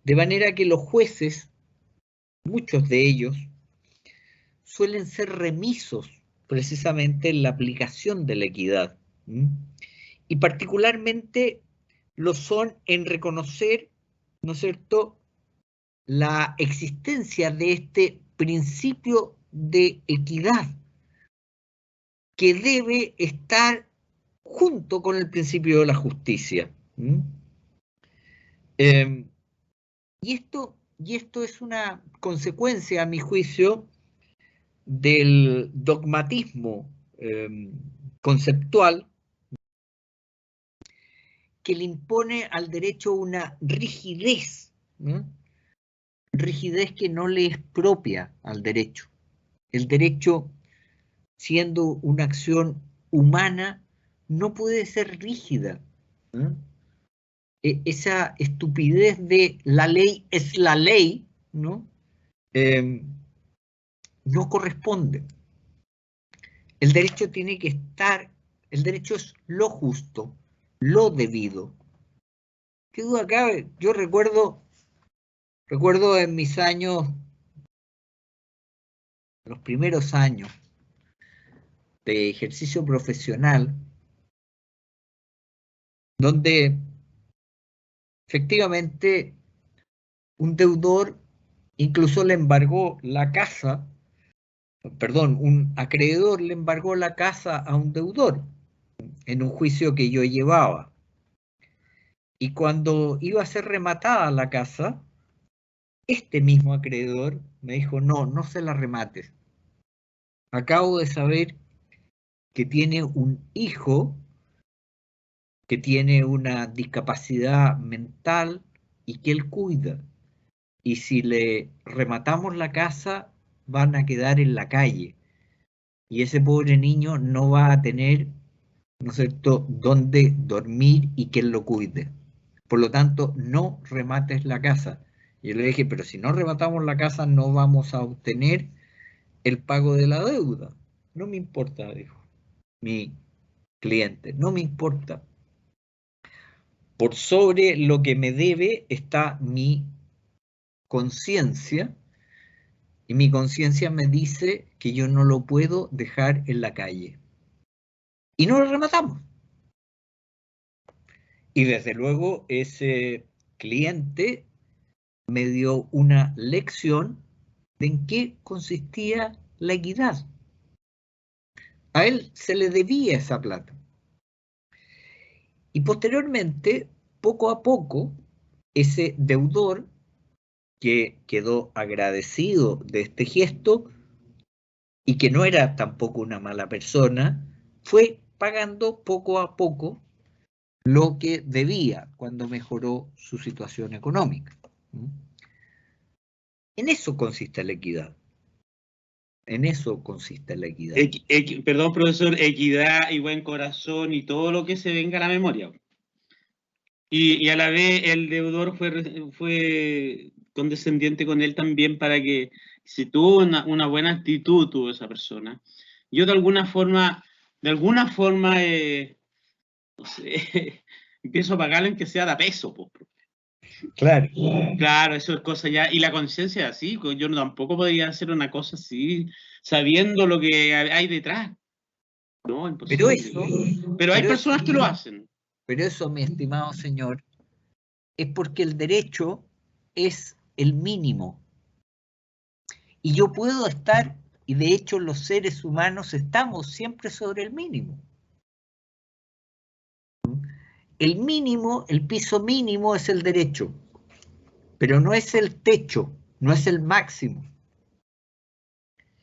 De manera que los jueces, muchos de ellos, suelen ser remisos precisamente en la aplicación de la equidad. Y particularmente lo son en reconocer, ¿no es cierto?, la existencia de este principio de equidad que debe estar junto con el principio de la justicia. Y esto es una consecuencia, a mi juicio, del dogmatismo conceptual que le impone al derecho una rigidez, ¿no? Rigidez que no le es propia al derecho. El derecho, siendo una acción humana, no puede ser rígida, ¿no? Esa estupidez de la ley es la ley, ¿no? No corresponde. El derecho tiene que estar, el derecho es lo justo, lo debido. ¿Qué duda cabe? Yo recuerdo en mis años, los primeros años de ejercicio profesional, donde efectivamente un deudor incluso le embargó la casa, perdón, un acreedor le embargó la casa a un deudor en un juicio que yo llevaba. Y cuando iba a ser rematada la casa, este mismo acreedor me dijo, no, no se la remates. Acabo de saber que tiene un hijo que tiene una discapacidad mental y que él cuida. Y si le rematamos la casa, van a quedar en la calle. Y ese pobre niño no va a tener, ¿no es cierto?, dónde dormir y que él lo cuide. Por lo tanto, no remates la casa. Y yo le dije, pero si no rematamos la casa, no vamos a obtener el pago de la deuda. No me importa, dijo mi cliente, no me importa. Por sobre lo que me debe está mi conciencia, y mi conciencia me dice que yo no lo puedo dejar en la calle. Y no lo rematamos. Y desde luego ese cliente me dio una lección de en qué consistía la equidad. A él se le debía esa plata. Y posteriormente, poco a poco, ese deudor que quedó agradecido de este gesto y que no era tampoco una mala persona, fue pagando poco a poco lo que debía cuando mejoró su situación económica. En eso consiste la equidad. En eso consiste la equidad. Perdón, profesor, equidad y buen corazón y todo lo que se venga a la memoria. Y a la vez el deudor fue condescendiente con él también, para que si tuvo una buena actitud, tuvo esa persona. Yo de alguna forma, no sé, empiezo a pagarle en que sea de a peso, po. Claro. Claro, eso es cosa ya. Y la conciencia así, yo tampoco podría hacer una cosa así, sabiendo lo que hay detrás. No, imposible. Pero hay personas que lo hacen. Pero eso, mi estimado señor, es porque el derecho es el mínimo. Y yo puedo estar, y de hecho los seres humanos estamos siempre sobre el mínimo. El mínimo, el piso mínimo es el derecho, pero no es el techo, no es el máximo.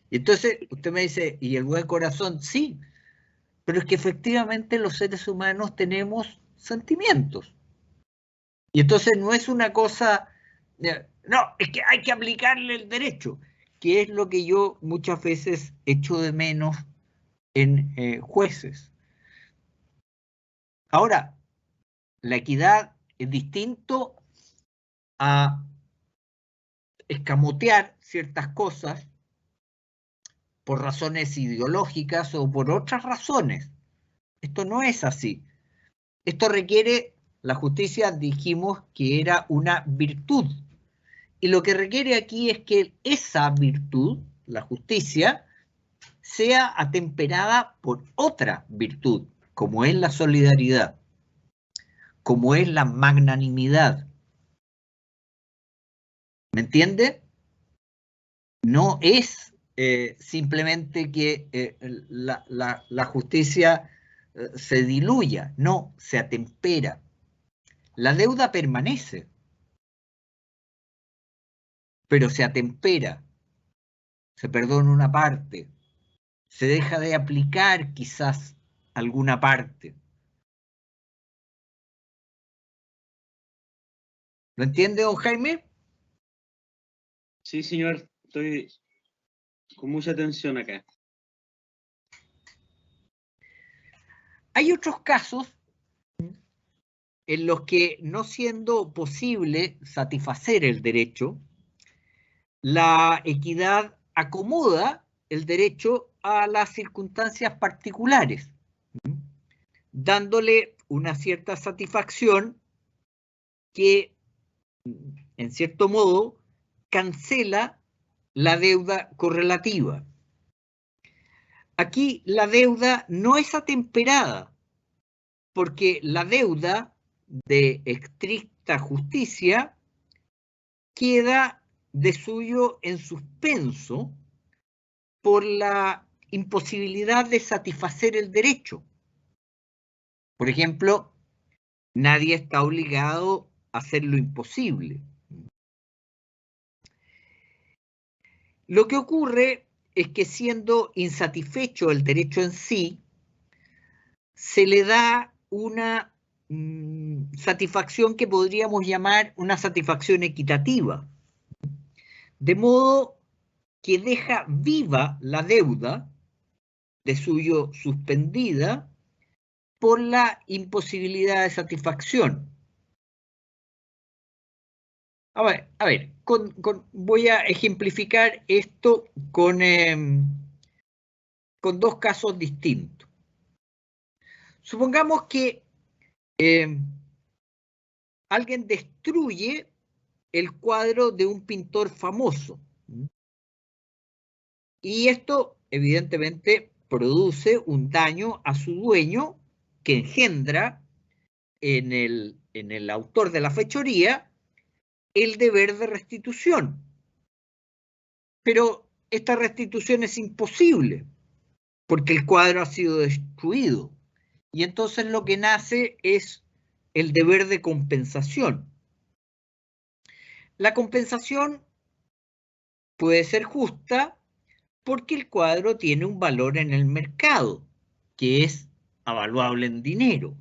Y entonces usted me dice, ¿y el buen corazón? Sí, pero es que efectivamente los seres humanos tenemos sentimientos. Y entonces no es una cosa, no, es que hay que aplicarle el derecho, que es lo que yo muchas veces echo de menos en jueces. Ahora, la equidad es distinto a escamotear ciertas cosas por razones ideológicas o por otras razones. Esto no es así. Esto requiere, la justicia dijimos que era una virtud. Y lo que requiere aquí es que esa virtud, la justicia, sea atemperada por otra virtud, como es la solidaridad, como es la magnanimidad. ¿Me entiende? No es simplemente que la justicia se diluya, no, se atempera. La deuda permanece, pero se atempera, se perdona una parte, se deja de aplicar quizás alguna parte. ¿Lo entiende, don Jaime? Sí, señor, estoy con mucha atención acá. Hay otros casos en los que, no siendo posible satisfacer el derecho, la equidad acomoda el derecho a las circunstancias particulares, dándole una cierta satisfacción que, en cierto modo, cancela la deuda correlativa. Aquí la deuda no es atemperada, porque la deuda de estricta justicia queda de suyo en suspenso por la imposibilidad de satisfacer el derecho. Por ejemplo, nadie está obligado a hacer lo imposible. Lo que ocurre es que, siendo insatisfecho el derecho en sí, se le da una satisfacción que podríamos llamar una satisfacción equitativa, de modo que deja viva la deuda, de suyo suspendida, por la imposibilidad de satisfacción. A ver, voy a ejemplificar esto con dos casos distintos. Supongamos que alguien destruye el cuadro de un pintor famoso. Y esto, evidentemente, produce un daño a su dueño que engendra en el autor de la fechoría el deber de restitución. Pero esta restitución es imposible porque el cuadro ha sido destruido. Y entonces lo que nace es el deber de compensación. La compensación puede ser justa porque el cuadro tiene un valor en el mercado, que es avaluable en dinero.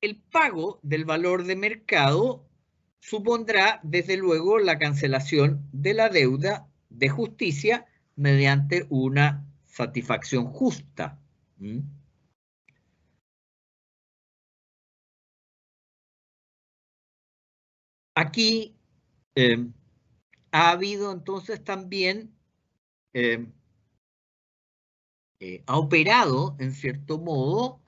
El pago del valor de mercado supondrá, desde luego, la cancelación de la deuda de justicia mediante una satisfacción justa. Aquí ha habido entonces también, ha operado en cierto modo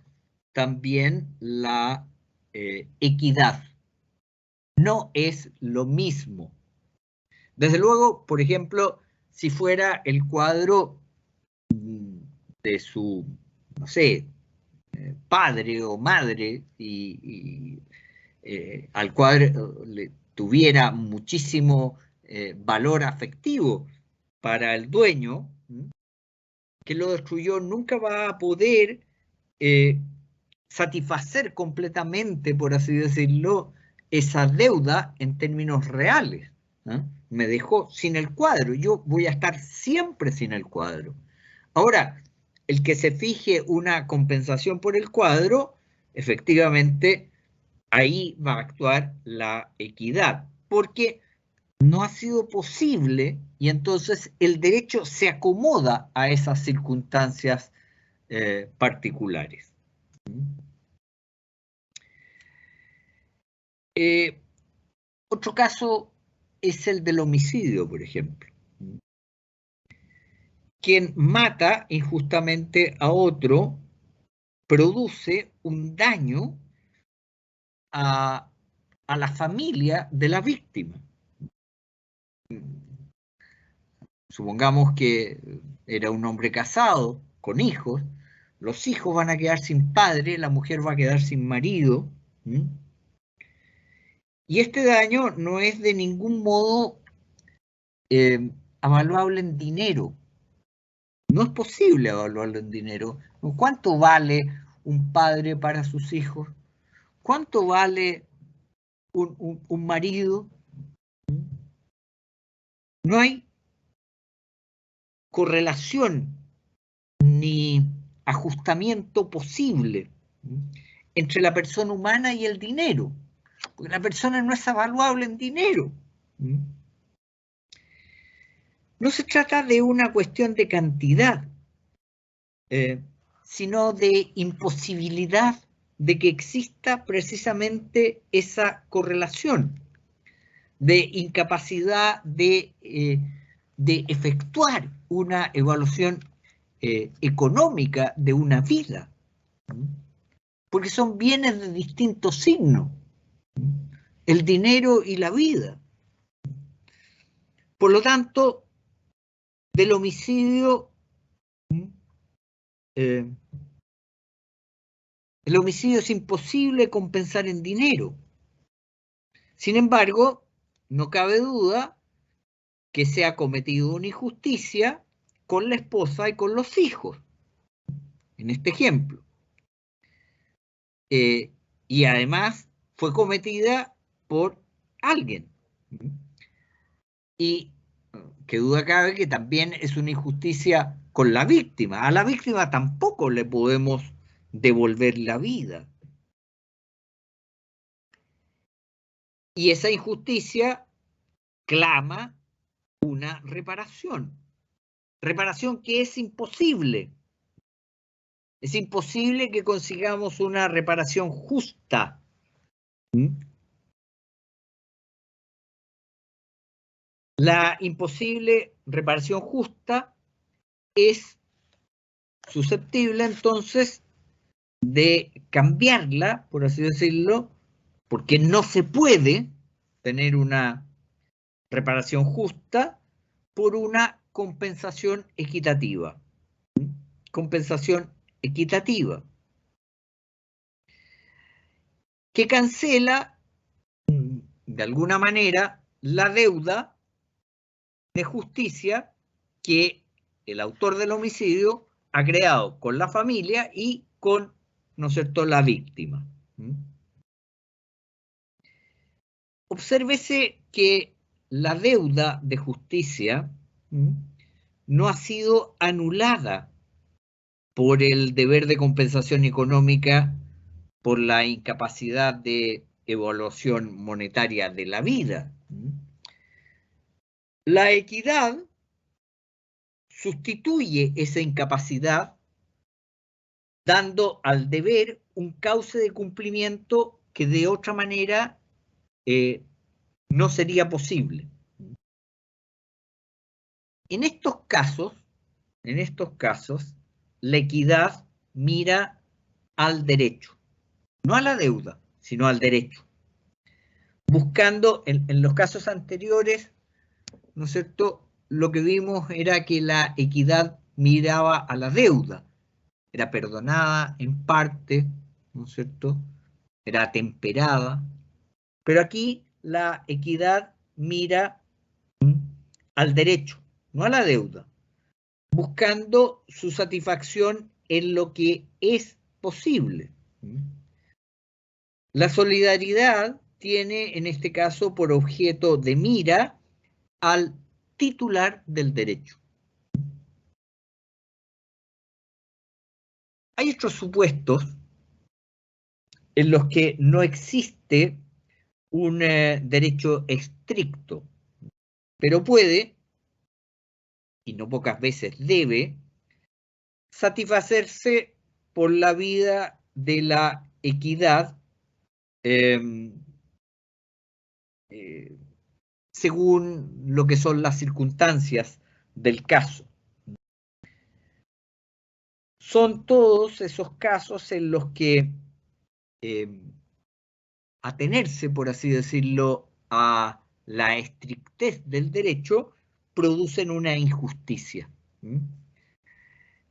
también la equidad. No es lo mismo. Desde luego, por ejemplo, si fuera el cuadro de su, no sé, padre o madre y al cuadro le tuviera muchísimo valor afectivo para el dueño, que lo destruyó, nunca va a poder satisfacer completamente, por así decirlo, esa deuda en términos reales. Me dejó sin el cuadro, yo voy a estar siempre sin el cuadro. Ahora, el que se fije una compensación por el cuadro, efectivamente, ahí va a actuar la equidad, porque no ha sido posible y entonces el derecho se acomoda a esas circunstancias particulares. Otro caso es el del homicidio, por ejemplo. Quien mata injustamente a otro produce un daño a la familia de la víctima. Supongamos que era un hombre casado, con hijos, los hijos van a quedar sin padre, la mujer va a quedar sin marido. Y este daño no es de ningún modo avaluable en dinero. No es posible evaluarlo en dinero. ¿Cuánto vale un padre para sus hijos? ¿Cuánto vale un marido? No hay correlación ni ajustamiento posible entre la persona humana y el dinero, porque la persona no es evaluable en dinero. No se trata de una cuestión de cantidad, sino de imposibilidad de que exista precisamente esa correlación, de incapacidad de efectuar una evaluación económica de una vida, porque son bienes de distintos signos, el dinero y la vida. Por lo tanto, del homicidio, el homicidio es imposible compensar en dinero. Sin embargo, no cabe duda que se ha cometido una injusticia con la esposa y con los hijos, en este ejemplo. Y además fue cometida por alguien. Y qué duda cabe que también es una injusticia con la víctima. A la víctima tampoco le podemos devolver la vida. Y esa injusticia clama una reparación. Reparación que es imposible. Es imposible que consigamos una reparación justa. La imposible reparación justa es susceptible entonces de cambiarla, por así decirlo, porque no se puede tener una reparación justa por una compensación equitativa. Compensación equitativa que cancela de alguna manera la deuda de justicia que el autor del homicidio ha creado con la familia y con, ¿no es cierto?, la víctima. Obsérvese que la deuda de justicia no ha sido anulada por el deber de compensación económica por la incapacidad de evaluación monetaria de la vida. La equidad sustituye esa incapacidad dando al deber un cauce de cumplimiento que de otra manera no sería posible. En estos casos, la equidad mira al derecho, no a la deuda, sino al derecho. Buscando, en los casos anteriores, ¿no es cierto?, lo que vimos era que la equidad miraba a la deuda, era perdonada en parte, ¿no es cierto?, era temperada, pero aquí la equidad mira al derecho, no a la deuda, buscando su satisfacción en lo que es posible. La solidaridad tiene en este caso por objeto de mira al titular del derecho. Hay otros supuestos en los que no existe un derecho estricto, pero puede, y no pocas veces debe, satisfacerse por la vía de la equidad según lo que son las circunstancias del caso. Son todos esos casos en los que atenerse, por así decirlo, a la estrictez del derecho producen una injusticia.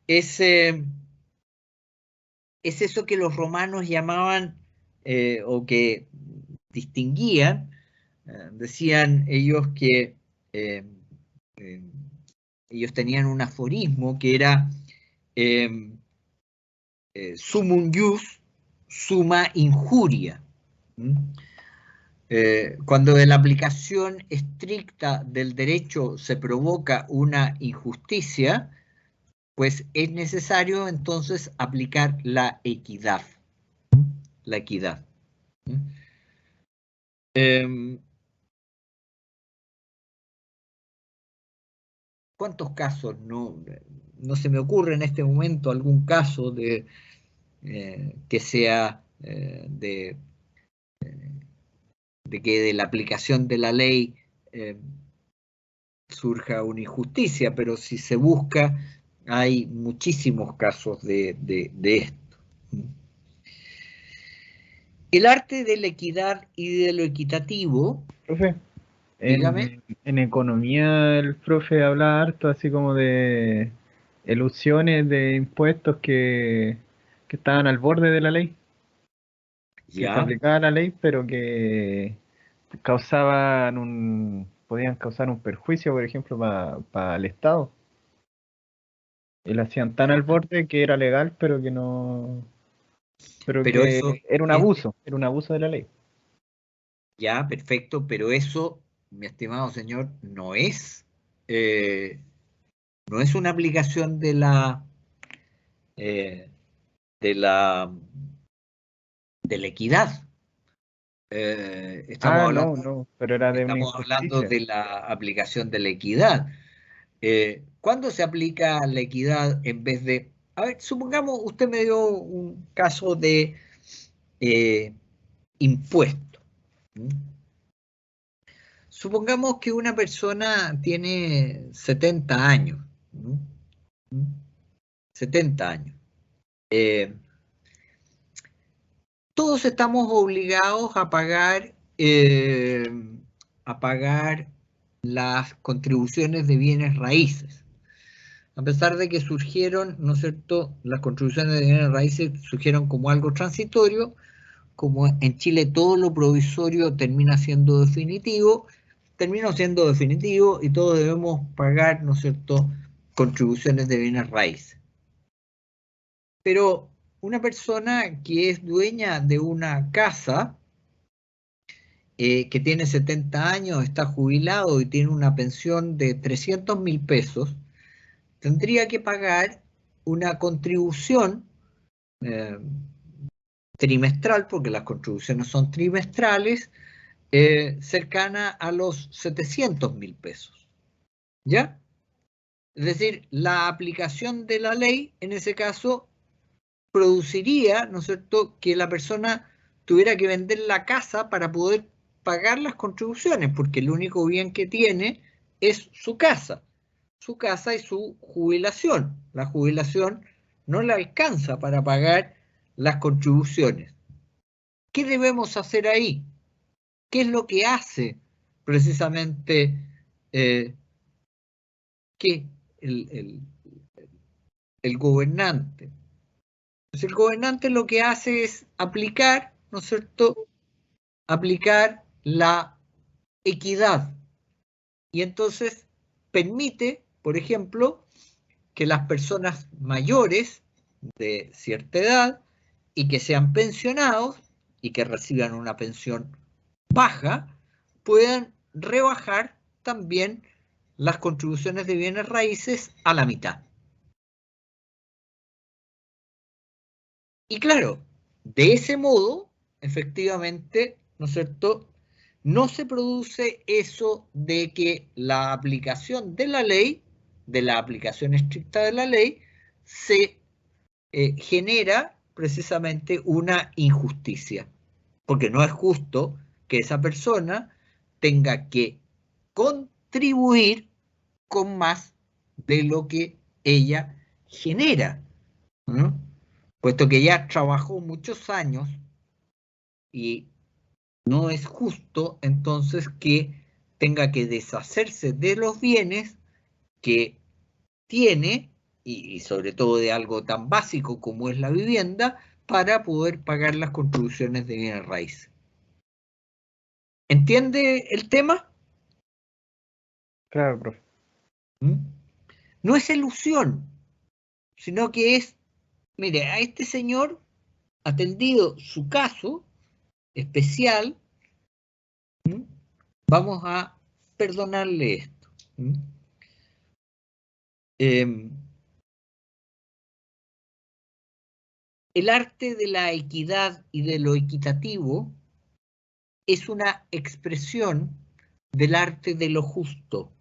Es eso que los romanos llamaban o que distinguían, decían ellos que ellos tenían un aforismo que era sumum ius, summa injuria. Cuando de la aplicación estricta del derecho se provoca una injusticia, pues es necesario entonces aplicar la equidad. la equidad. ¿Cuántos casos? No se me ocurre en este momento algún caso de que sea de que de la aplicación de la ley surja una injusticia, pero si se busca, hay muchísimos casos de esto. El arte de la equidad y de lo equitativo. Profe, Dígame. en economía el profe habla harto así como de elusiones de impuestos que estaban al borde de la ley, que se Ya, aplicaba la ley, pero que podían causar un perjuicio, por ejemplo, para el Estado. Y lo hacían tan al borde que era legal, pero que no, pero pero que eso era un abuso de la ley. ya, perfecto, pero eso, mi estimado señor, no es una aplicación de la equidad. Estamos hablando, No, pero era de una estamos hablando injusticia. de la aplicación de la equidad. ¿Cuándo se aplica la equidad en vez de... A ver, supongamos, usted me dio un caso de impuesto. Supongamos que una persona tiene 70 años. 70 años. Todos estamos obligados a pagar las contribuciones de bienes raíces. A pesar de que surgieron, ¿no es cierto?, las contribuciones de bienes raíces surgieron como algo transitorio, como en Chile todo lo provisorio termina siendo definitivo y todos debemos pagar, ¿no es cierto?, contribuciones de bienes raíces. Pero una persona que es dueña de una casa, que tiene 70 años, está jubilado y tiene una pensión de 300.000 pesos, tendría que pagar una contribución trimestral, porque las contribuciones son trimestrales, cercana a los 700.000 pesos. ¿Ya? Es decir, la aplicación de la ley, en ese caso, produciría, ¿no es cierto?, que la persona tuviera que vender la casa para poder pagar las contribuciones, porque el único bien que tiene es su casa y su jubilación. La jubilación no le alcanza para pagar las contribuciones. ¿Qué debemos hacer ahí? ¿Qué es lo que hace precisamente que el gobernante? Pues el gobernante lo que hace es aplicar, ¿no es cierto?, aplicar la equidad. Y entonces permite, por ejemplo, que las personas mayores de cierta edad y que sean pensionados y que reciban una pensión baja, puedan rebajar también las contribuciones de bienes raíces a la mitad. Y claro, de ese modo, efectivamente, ¿no es cierto?, no se produce eso de que la aplicación de la ley, de la aplicación estricta de la ley, se genera precisamente una injusticia. Porque no es justo que esa persona tenga que contribuir con más de lo que ella genera, ¿no? Puesto que ya trabajó muchos años y no es justo entonces que tenga que deshacerse de los bienes que tiene y sobre todo de algo tan básico como es la vivienda para poder pagar las contribuciones de bienes raíces. ¿Entiende el tema? Claro, profe. No es ilusión, sino que es, mire, a este señor, atendido su caso especial, vamos a perdonarle esto. el arte de la equidad y de lo equitativo es una expresión del arte de lo justo.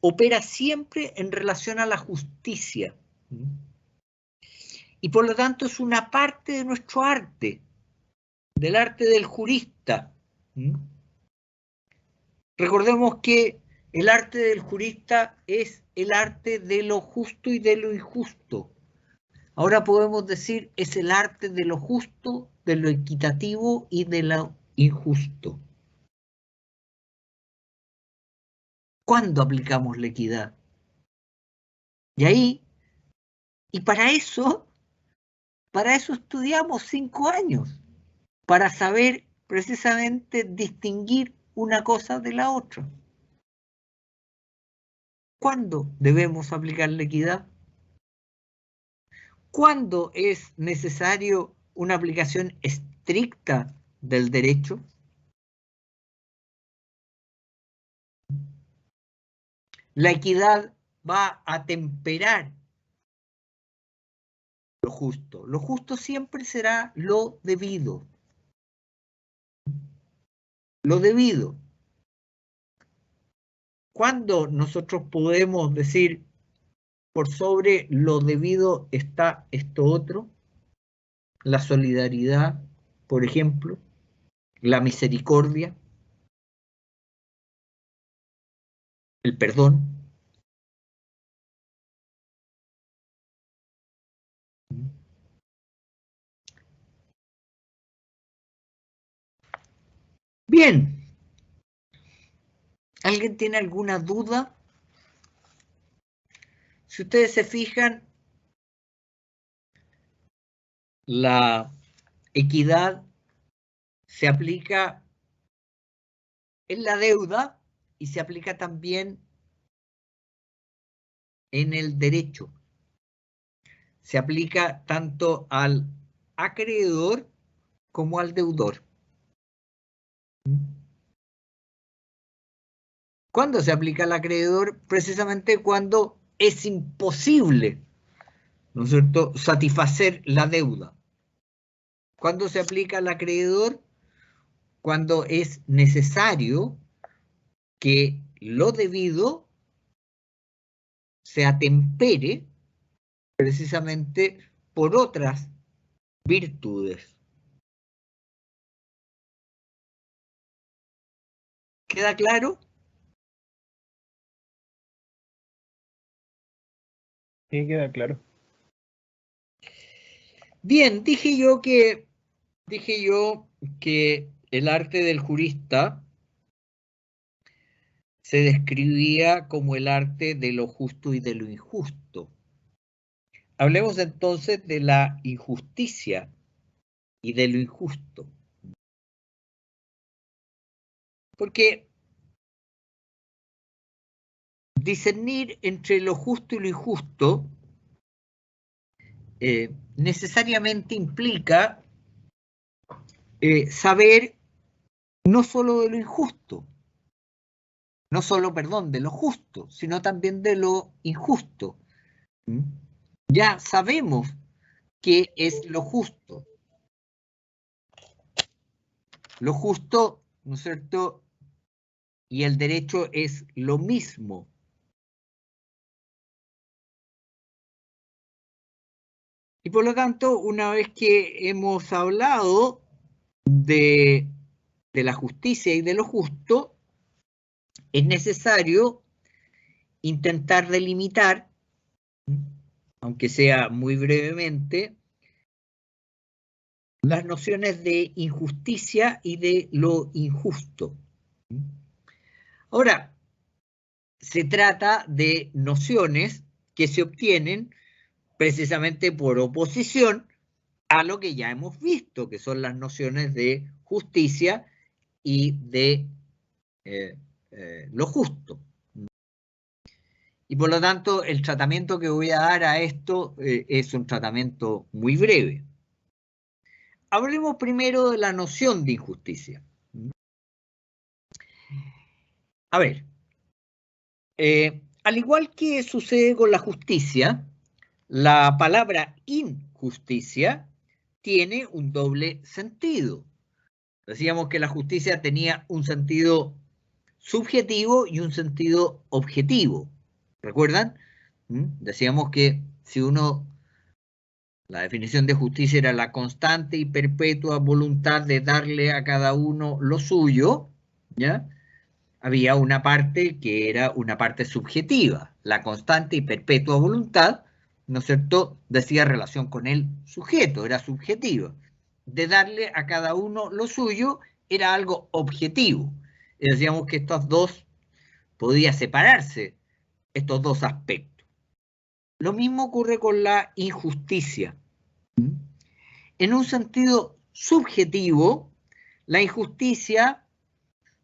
Opera siempre en relación a la justicia. Y por lo tanto es una parte de nuestro arte, del arte del jurista. Recordemos que el arte del jurista es el arte de lo justo y de lo injusto. Ahora podemos decir es el arte de lo justo, de lo equitativo y de lo injusto. ¿Cuándo aplicamos la equidad? Y para eso estudiamos 5 años, para saber precisamente distinguir una cosa de la otra. ¿Cuándo debemos aplicar la equidad? ¿Cuándo es necesario una aplicación estricta del derecho? La equidad va a temperar lo justo. Lo justo siempre será lo debido. Lo debido. ¿Cuándo nosotros podemos decir por sobre lo debido está esto otro? La solidaridad, por ejemplo, la misericordia, el perdón. Bien. ¿Alguien tiene alguna duda? Si ustedes se fijan, la equidad se aplica en la deuda y se aplica también en el derecho. Se aplica tanto al acreedor como al deudor. ¿Cuándo se aplica al acreedor? Precisamente cuando es imposible, ¿no es cierto?, satisfacer la deuda. ¿Cuándo se aplica al acreedor? Cuando es necesario que lo debido se atempere precisamente por otras virtudes. ¿Queda claro? Sí, queda claro. Bien, dije yo que el arte del jurista se describía como el arte de lo justo y de lo injusto. Hablemos entonces de la injusticia y de lo injusto. Porque discernir entre lo justo y lo injusto necesariamente implica saber no solo de lo injusto, no solo, perdón, de lo justo, sino también de lo injusto. Ya sabemos qué es lo justo. Lo justo, ¿no es cierto?, y el derecho es lo mismo. Y por lo tanto, una vez que hemos hablado de la justicia y de lo justo, es necesario intentar delimitar, aunque sea muy brevemente, las nociones de injusticia y de lo injusto. Ahora, se trata de nociones que se obtienen precisamente por oposición a lo que ya hemos visto, que son las nociones de justicia y de lo justo. Y por lo tanto, el tratamiento que voy a dar a esto es un tratamiento muy breve. Hablemos primero de la noción de injusticia. A ver, al igual que sucede con la justicia, La palabra injusticia tiene un doble sentido. Decíamos que la justicia tenía un sentido subjetivo y un sentido objetivo. ¿Recuerdan? Decíamos que si la definición de justicia era la constante y perpetua voluntad de darle a cada uno lo suyo, ¿ya? Había una parte que era una parte subjetiva, la constante y perpetua voluntad, ¿no es cierto?, decía relación con el sujeto, era subjetiva. De darle a cada uno lo suyo era algo objetivo. Y decíamos que estos dos podían separarse, estos dos aspectos. Lo mismo ocurre con la injusticia. En un sentido subjetivo, la injusticia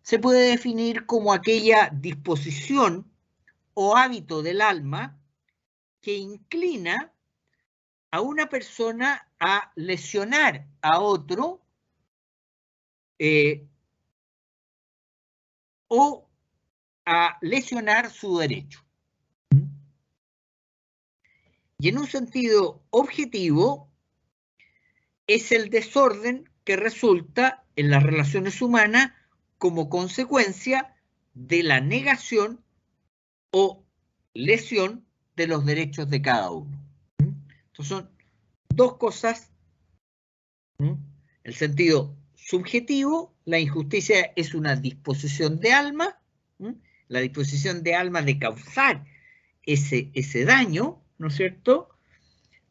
se puede definir como aquella disposición o hábito del alma que inclina a una persona a lesionar a otro o a lesionar su derecho. Y en un sentido objetivo, es el desorden que resulta en las relaciones humanas como consecuencia de la negación o lesión de los derechos de cada uno. Entonces son dos cosas. El sentido subjetivo, la injusticia es una disposición de alma, la disposición de alma de causar ese daño, ¿no es cierto?,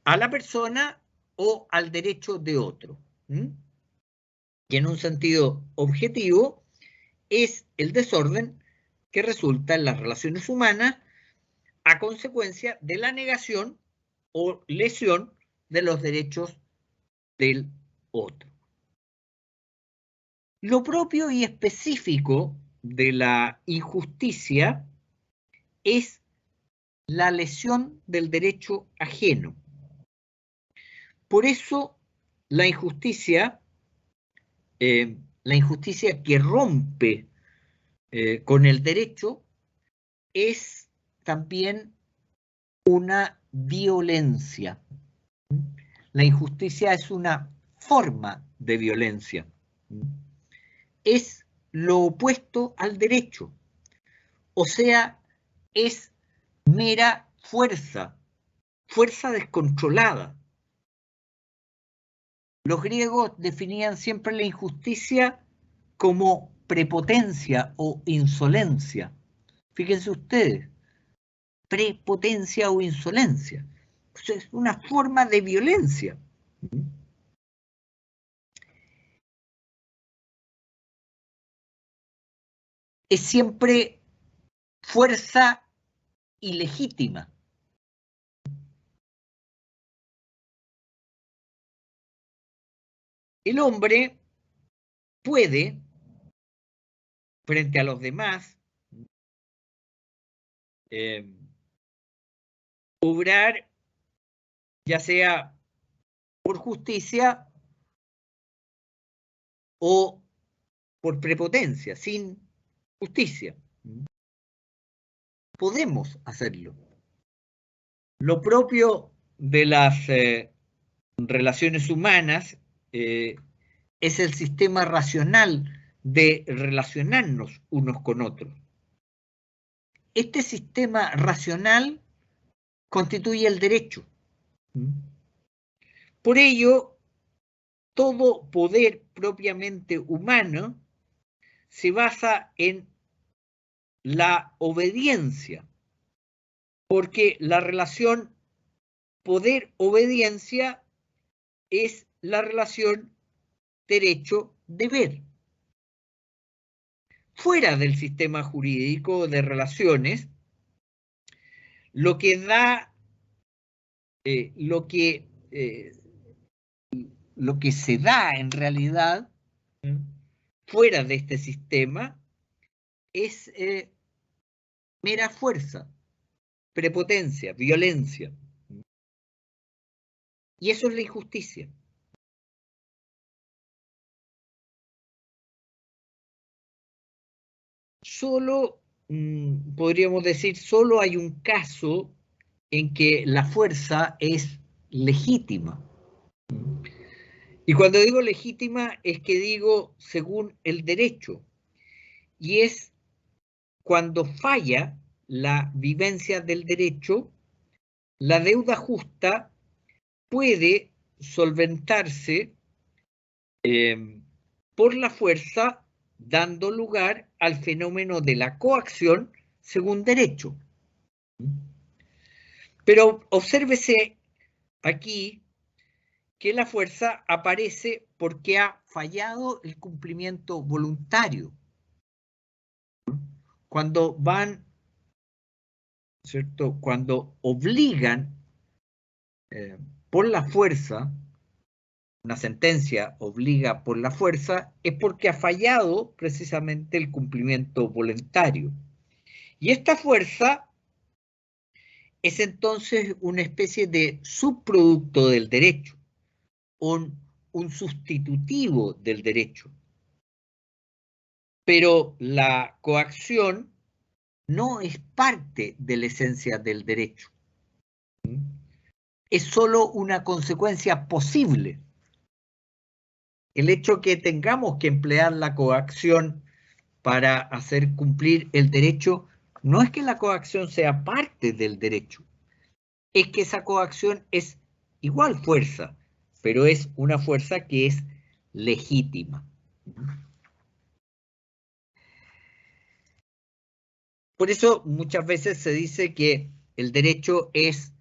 a la persona o al derecho de otro. Y en un sentido objetivo es el desorden que resulta en las relaciones humanas a consecuencia de la negación o lesión de los derechos del otro. Lo propio y específico de la injusticia es la lesión del derecho ajeno. Por eso la injusticia que rompe con el derecho es también una violencia. La injusticia es una forma de violencia. Es lo opuesto al derecho. O sea, es mera fuerza descontrolada. Los griegos definían siempre la injusticia como prepotencia o insolencia. Fíjense ustedes, prepotencia o insolencia. Pues es una forma de violencia. Es siempre fuerza ilegítima. El hombre puede, frente a los demás, obrar ya sea por justicia o por prepotencia, sin justicia. Podemos hacerlo. Lo propio de las relaciones humanas es el sistema racional de relacionarnos unos con otros. Este sistema racional constituye el derecho. Por ello, todo poder propiamente humano se basa en la obediencia, porque la relación poder-obediencia es la relación derecho-deber. Fuera del sistema jurídico de relaciones, lo que se da en realidad fuera de este sistema es mera fuerza, prepotencia, violencia. Y eso es la injusticia. Solo, podríamos decir, solo hay un caso en que la fuerza es legítima. Y cuando digo legítima es que digo según el derecho. Y es cuando falla la vivencia del derecho, la deuda justa puede solventarse por la fuerza, dando lugar al fenómeno de la coacción según derecho. Pero obsérvese aquí que la fuerza aparece porque ha fallado el cumplimiento voluntario. Cuando van, ¿cierto? Cuando obligan por la fuerza, una sentencia obliga por la fuerza, es porque ha fallado precisamente el cumplimiento voluntario. Y esta fuerza es entonces una especie de subproducto del derecho, un sustitutivo del derecho. Pero la coacción no es parte de la esencia del derecho. Es solo una consecuencia posible. El hecho que tengamos que emplear la coacción para hacer cumplir el derecho no es que la coacción sea parte del derecho, es que esa coacción es igual fuerza, pero es una fuerza que es legítima. Por eso muchas veces se dice que el derecho es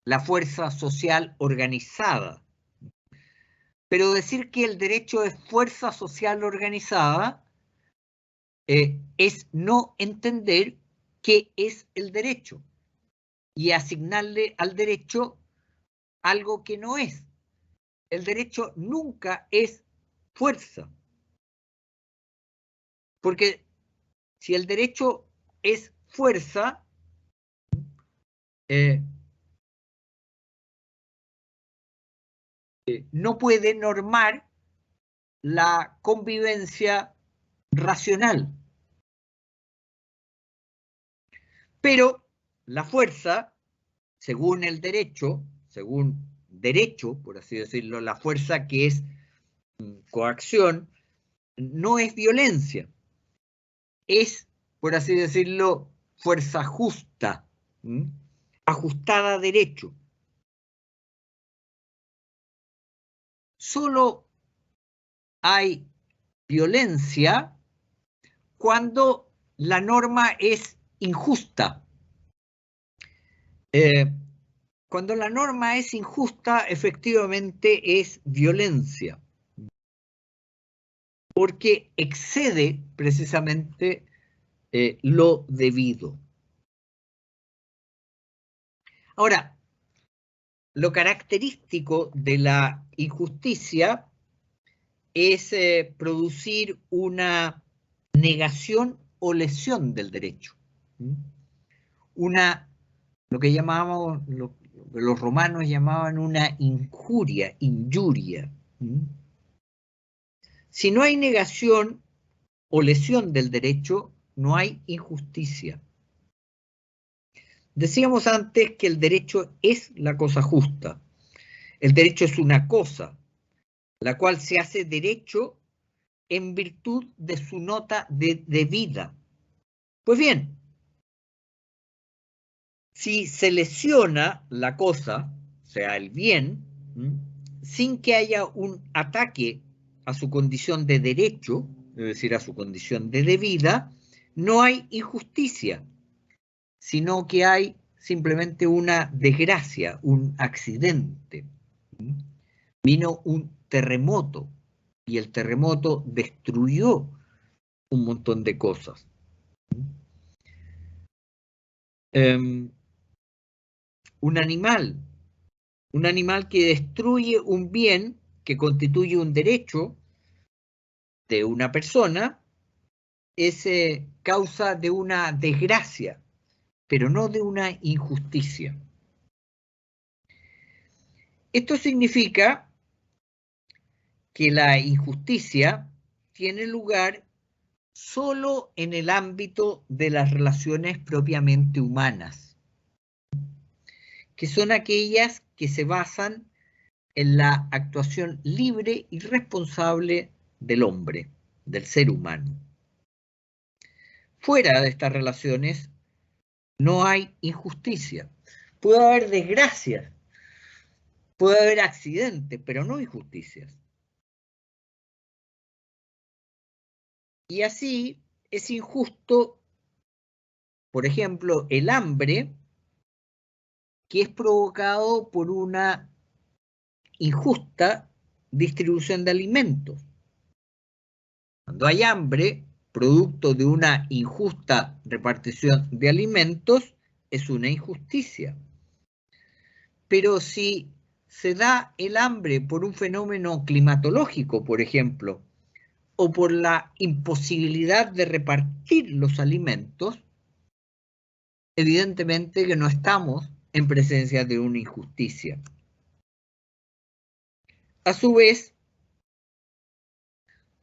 la fuerza social organizada. Pero decir que el derecho es fuerza social organizada es no entender qué es el derecho y asignarle al derecho algo que no es. El derecho nunca es fuerza. Porque si el derecho es fuerza, no puede normar la convivencia racional. Pero la fuerza, según el derecho, por así decirlo, la fuerza que es coacción, no es violencia. Es, por así decirlo, fuerza justa, ajustada a derecho. Solo hay violencia cuando la norma es injusta. Cuando la norma es injusta, efectivamente es violencia, porque excede precisamente lo debido. Ahora, lo característico de la injusticia es producir una negación o lesión del derecho. Lo que los romanos llamaban una injuria. Si no hay negación o lesión del derecho, no hay injusticia. Decíamos antes que el derecho es la cosa justa. El derecho es una cosa, la cual se hace derecho en virtud de su nota de vida. Pues bien, si se lesiona la cosa, o sea, el bien, sin que haya un ataque a su condición de derecho, es decir, a su condición de debida, no hay injusticia, sino que hay simplemente una desgracia, un accidente. Vino un terremoto y el terremoto destruyó un montón de cosas. Un animal que destruye un bien que constituye un derecho de una persona es causa de una desgracia, pero no de una injusticia. Esto significa que la injusticia tiene lugar solo en el ámbito de las relaciones propiamente humanas. que son aquellas que se basan en la actuación libre y responsable del hombre, del ser humano. Fuera de estas relaciones no hay injusticia. Puede haber desgracias, puede haber accidentes, pero no injusticias. Y así es injusto, por ejemplo, el hambre, que es provocado por una injusta distribución de alimentos. Cuando hay hambre, producto de una injusta repartición de alimentos, es una injusticia. Pero si se da el hambre por un fenómeno climatológico, por ejemplo, o por la imposibilidad de repartir los alimentos, evidentemente que no estamos en presencia de una injusticia. A su vez,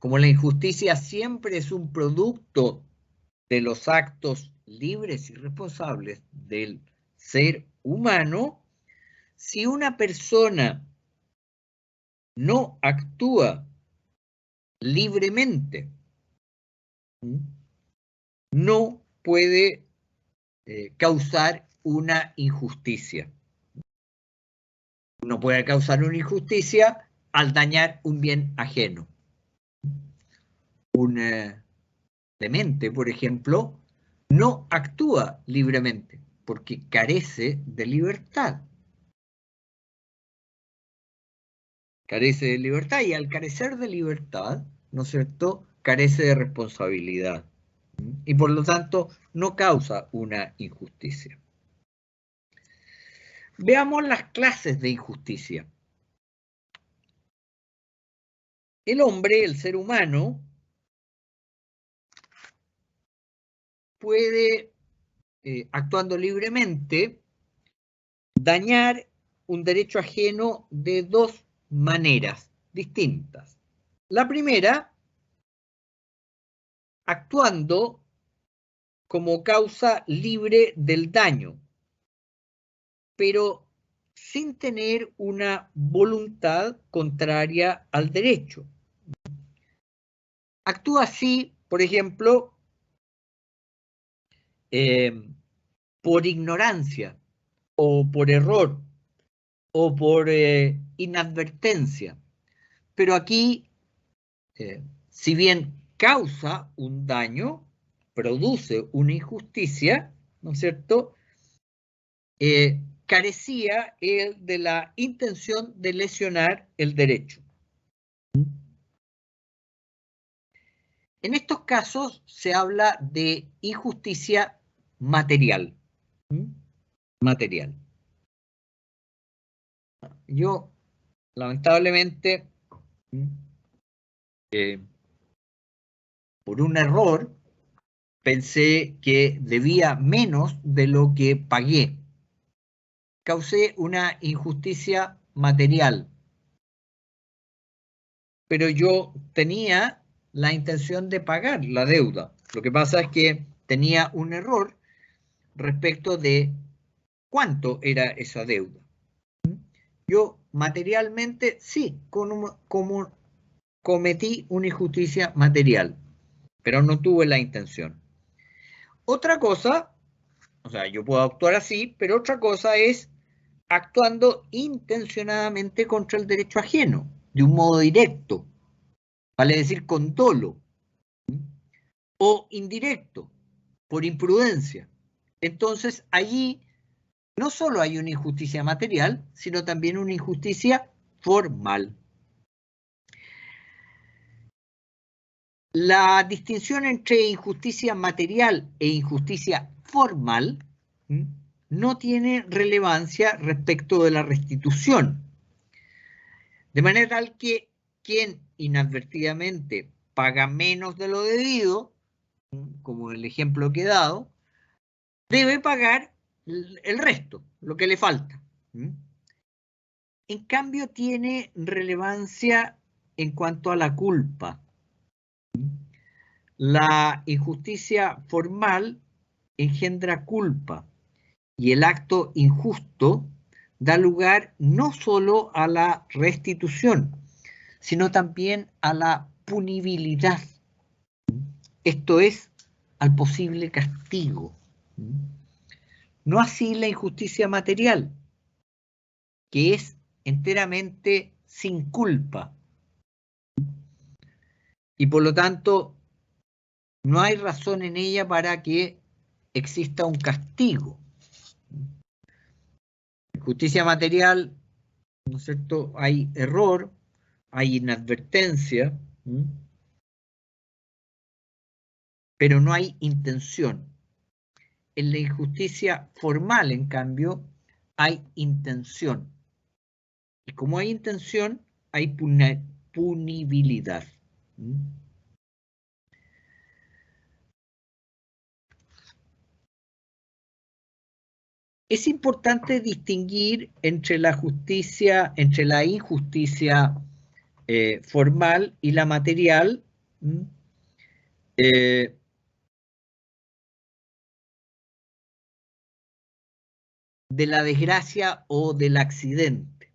como la injusticia siempre es un producto de los actos libres y responsables del ser humano, si una persona no actúa libremente, no puede causar una injusticia. No puede causar una injusticia al dañar un bien ajeno. Un demente, por ejemplo, no actúa libremente porque carece de libertad. Carece de libertad y al carecer de libertad, ¿no es cierto?, carece de responsabilidad y por lo tanto no causa una injusticia. Veamos las clases de injusticia. El hombre, el ser humano, puede, actuando libremente, dañar un derecho ajeno de dos maneras distintas. La primera, actuando como causa libre del daño, pero sin tener una voluntad contraria al derecho. Actúa así, por ejemplo, por ignorancia, o por error, o por inadvertencia. Pero aquí, si bien causa un daño, produce una injusticia, ¿no es cierto?, carecía él de la intención de lesionar el derecho. En estos casos se habla de injusticia material. Material. Yo, lamentablemente, por un error, pensé que debía menos de lo que pagué. Causé una injusticia material. Pero yo tenía la intención de pagar la deuda. Lo que pasa es que tenía un error respecto de cuánto era esa deuda. Yo materialmente sí, como cometí una injusticia material, pero no tuve la intención. Otra cosa, o sea, yo puedo actuar así, pero otra cosa es actuando intencionadamente contra el derecho ajeno, de un modo directo, vale decir con dolo, o indirecto, por imprudencia. Entonces, allí no solo hay una injusticia material, sino también una injusticia formal. La distinción entre injusticia material e injusticia formal no tiene relevancia respecto de la restitución. De manera tal que quien inadvertidamente paga menos de lo debido, como el ejemplo que he dado, debe pagar el resto, lo que le falta. En cambio, tiene relevancia en cuanto a la culpa. La injusticia formal engendra culpa y el acto injusto da lugar no solo a la restitución, sino también a la punibilidad. Esto es, al posible castigo. No así la injusticia material, que es enteramente sin culpa. Y por lo tanto, no hay razón en ella para que exista un castigo. En justicia material, ¿no es cierto?, hay error, hay inadvertencia, pero no hay intención. En la injusticia formal, en cambio, hay intención. Y como hay intención, hay punibilidad. Es importante distinguir entre la justicia, entre la injusticia formal y la material, de la desgracia o del accidente.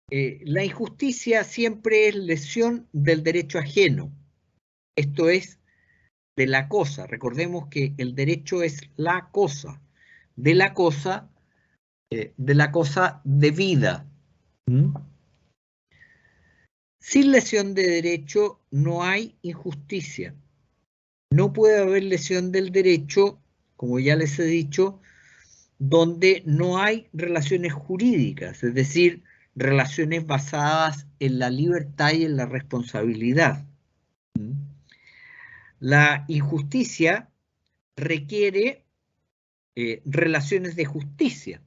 La injusticia siempre es lesión del derecho ajeno, esto es, de la cosa. Recordemos que el derecho es la cosa, de la cosa debida. Sin lesión de derecho no hay injusticia. No puede haber lesión del derecho, como ya les he dicho, donde no hay relaciones jurídicas, es decir, relaciones basadas en la libertad y en la responsabilidad. La injusticia requiere relaciones de justicia,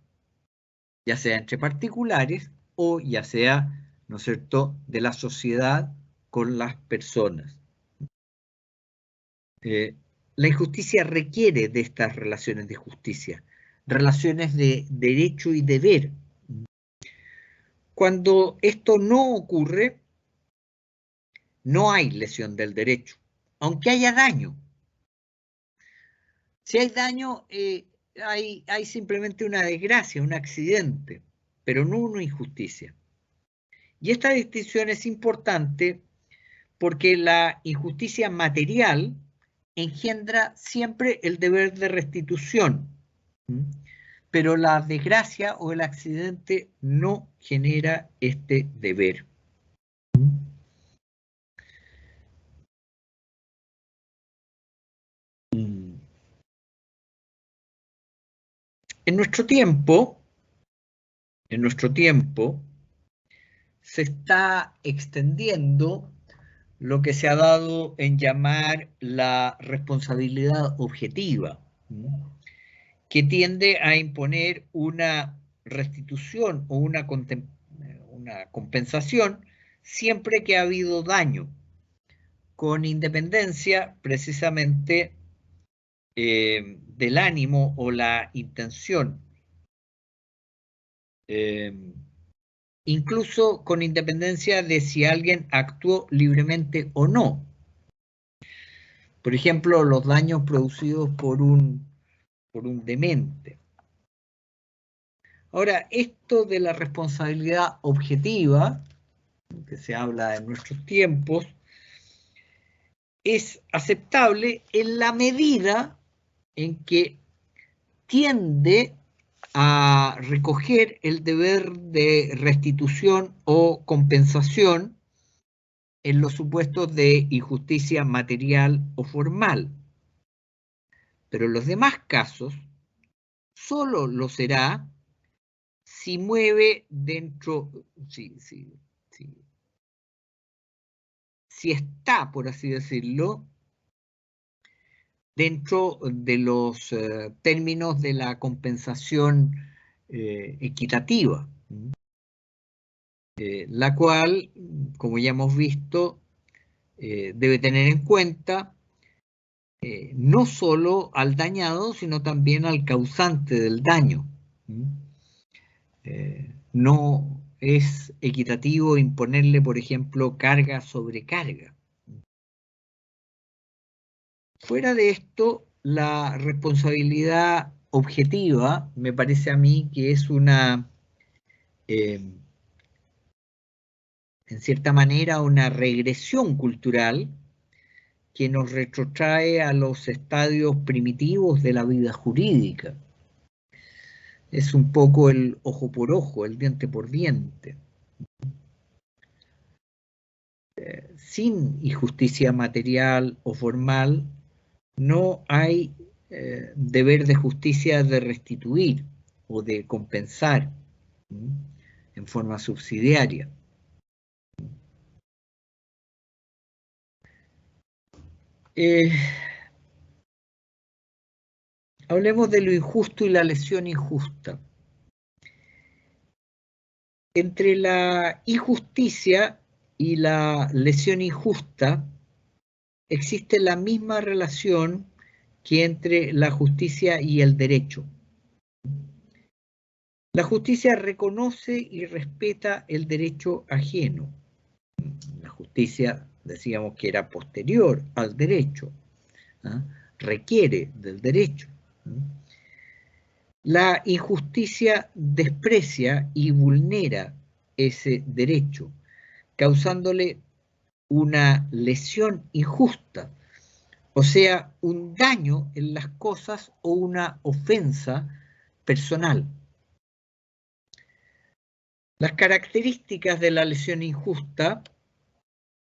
ya sea entre particulares o ya sea, ¿no es cierto?, de la sociedad con las personas. La injusticia requiere de estas relaciones de justicia, relaciones de derecho y deber. Cuando esto no ocurre, no hay lesión del derecho, aunque haya daño. Si hay daño, hay simplemente una desgracia, un accidente, pero no una injusticia. Y esta distinción es importante porque la injusticia material engendra siempre el deber de restitución, pero la desgracia o el accidente no genera este deber. En nuestro tiempo, se está extendiendo lo que se ha dado en llamar la responsabilidad objetiva, que tiende a imponer una restitución o una compensación siempre que ha habido daño, con independencia precisamente del ánimo o la intención, incluso con independencia de si alguien actuó libremente o no. Por ejemplo, los daños producidos por un demente. Ahora, esto de la responsabilidad objetiva, que se habla en nuestros tiempos, es aceptable en la medida en que tiende a recoger el deber de restitución o compensación en los supuestos de injusticia material o formal. Pero en los demás casos, solo lo será si mueve dentro, si está, por así decirlo, dentro de los términos de la compensación equitativa, la cual, como ya hemos visto, debe tener en cuenta no solo al dañado, sino también al causante del daño. No es equitativo imponerle, por ejemplo, carga sobre carga. Fuera de esto, la responsabilidad objetiva me parece a mí que es una, en cierta manera, una regresión cultural que nos retrotrae a los estadios primitivos de la vida jurídica. Es un poco el ojo por ojo, el diente por diente. Sin injusticia material o formal, no hay deber de justicia de restituir o de compensar en forma subsidiaria. Hablemos de lo injusto y la lesión injusta. Entre la injusticia y la lesión injusta existe la misma relación que entre la justicia y el derecho. La justicia reconoce y respeta el derecho ajeno. La justicia, decíamos que era posterior al derecho, requiere del derecho. La injusticia desprecia y vulnera ese derecho, causándole una lesión injusta, o sea, un daño en las cosas o una ofensa personal. Las características de la lesión injusta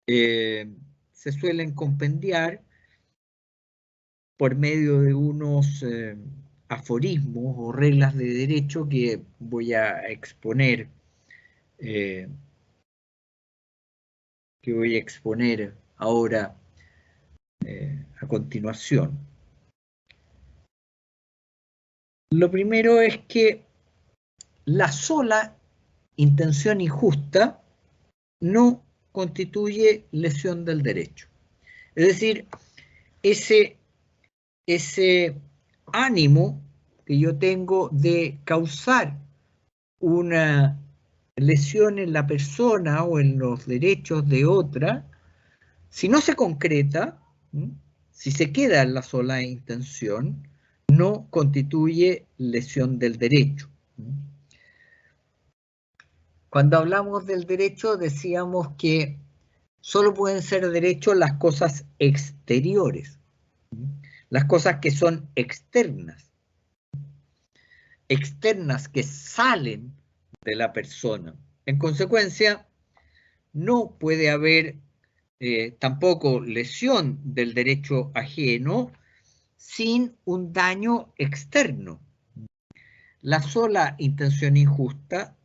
se suelen compendiar por medio de unos aforismos o reglas de derecho que voy a exponer ahora a continuación. Lo primero es que la sola intención injusta no constituye lesión del derecho. Es decir, ese ánimo que yo tengo de causar una lesión en la persona o en los derechos de otra, si no se concreta, si se queda en la sola intención, no constituye lesión del derecho. Cuando hablamos del derecho decíamos que solo pueden ser derechos las cosas exteriores, las cosas que son externas que salen de la persona. En consecuencia, no puede haber tampoco lesión del derecho ajeno sin un daño externo. La sola intención injusta,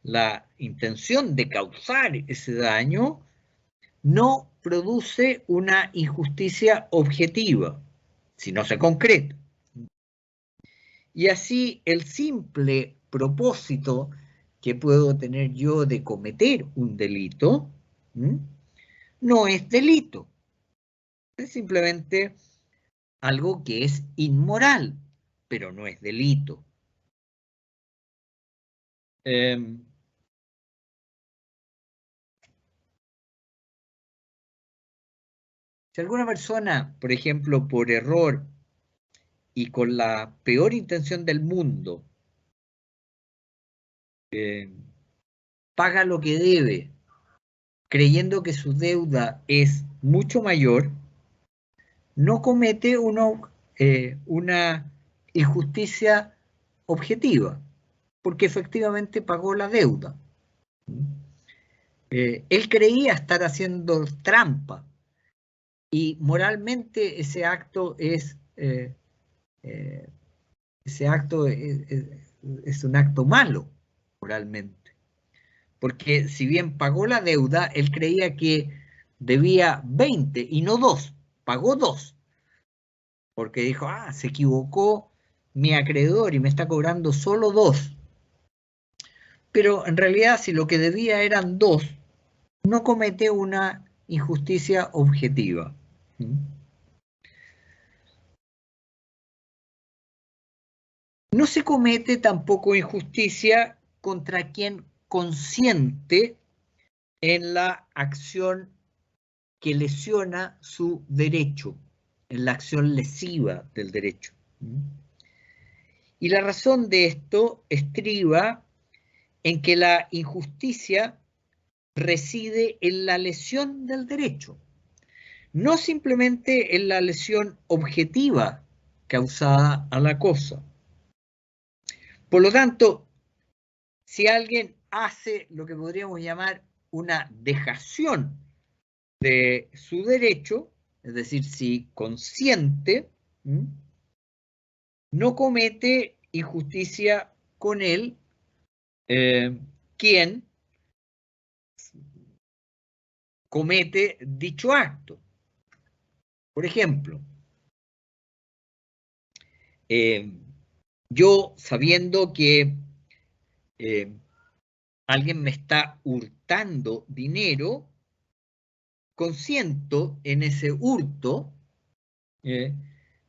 la intención de causar ese daño, no produce una injusticia objetiva, si no se concreta. Y así el simple propósito que puedo tener yo de cometer un delito, no es delito. Es simplemente algo que es inmoral, pero no es delito. Si alguna persona, por ejemplo, por error y con la peor intención del mundo, paga lo que debe, creyendo que su deuda es mucho mayor, no comete una injusticia objetiva, porque efectivamente pagó la deuda. Él creía estar haciendo trampa y moralmente ese acto es un acto malo, moralmente. Porque si bien pagó la deuda, él creía que debía 20 y no 2, pagó 2. Porque dijo, se equivocó mi acreedor y me está cobrando solo 2. Pero en realidad, si lo que debía eran 2, no comete una injusticia objetiva. No se comete tampoco injusticia contra quien consiente en la acción que lesiona su derecho, en la acción lesiva del derecho. Y la razón de esto estriba en que la injusticia reside en la lesión del derecho, no simplemente en la lesión objetiva causada a la cosa. Por lo tanto, si alguien hace lo que podríamos llamar una dejación de su derecho, es decir, si consiente, no comete injusticia con él quien comete dicho acto. Por ejemplo, yo sabiendo que alguien me está hurtando dinero, consiento en ese hurto,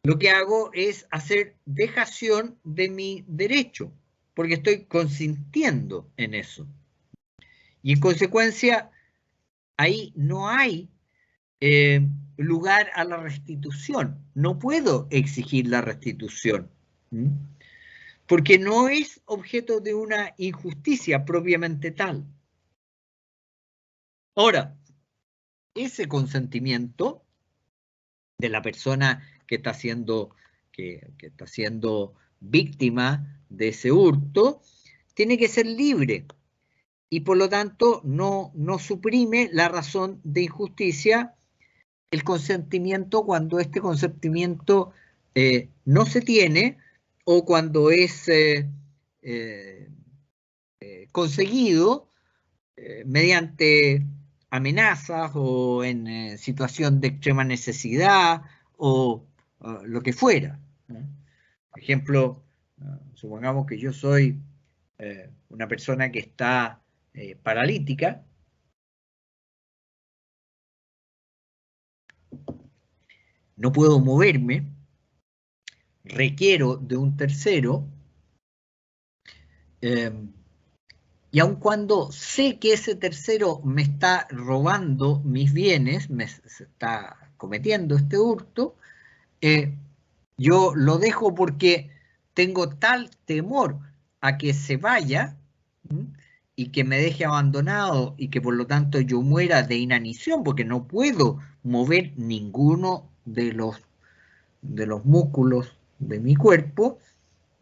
lo que hago es hacer dejación de mi derecho, porque estoy consintiendo en eso. Y en consecuencia, ahí no hay lugar a la restitución. No puedo exigir la restitución, porque no es objeto de una injusticia propiamente tal. Ahora, ese consentimiento de la persona que está siendo víctima de ese hurto tiene que ser libre y por lo tanto no suprime la razón de injusticia el consentimiento cuando este consentimiento no se tiene o cuando es conseguido mediante amenazas o en situación de extrema necesidad o lo que fuera. Por ejemplo, supongamos que yo soy una persona que está paralítica. No puedo moverme, requiero de un tercero, y aun cuando sé que ese tercero me está robando mis bienes, me está cometiendo este hurto, yo lo dejo porque tengo tal temor a que se vaya y que me deje abandonado y que por lo tanto yo muera de inanición porque no puedo mover ninguno de los músculos de mi cuerpo.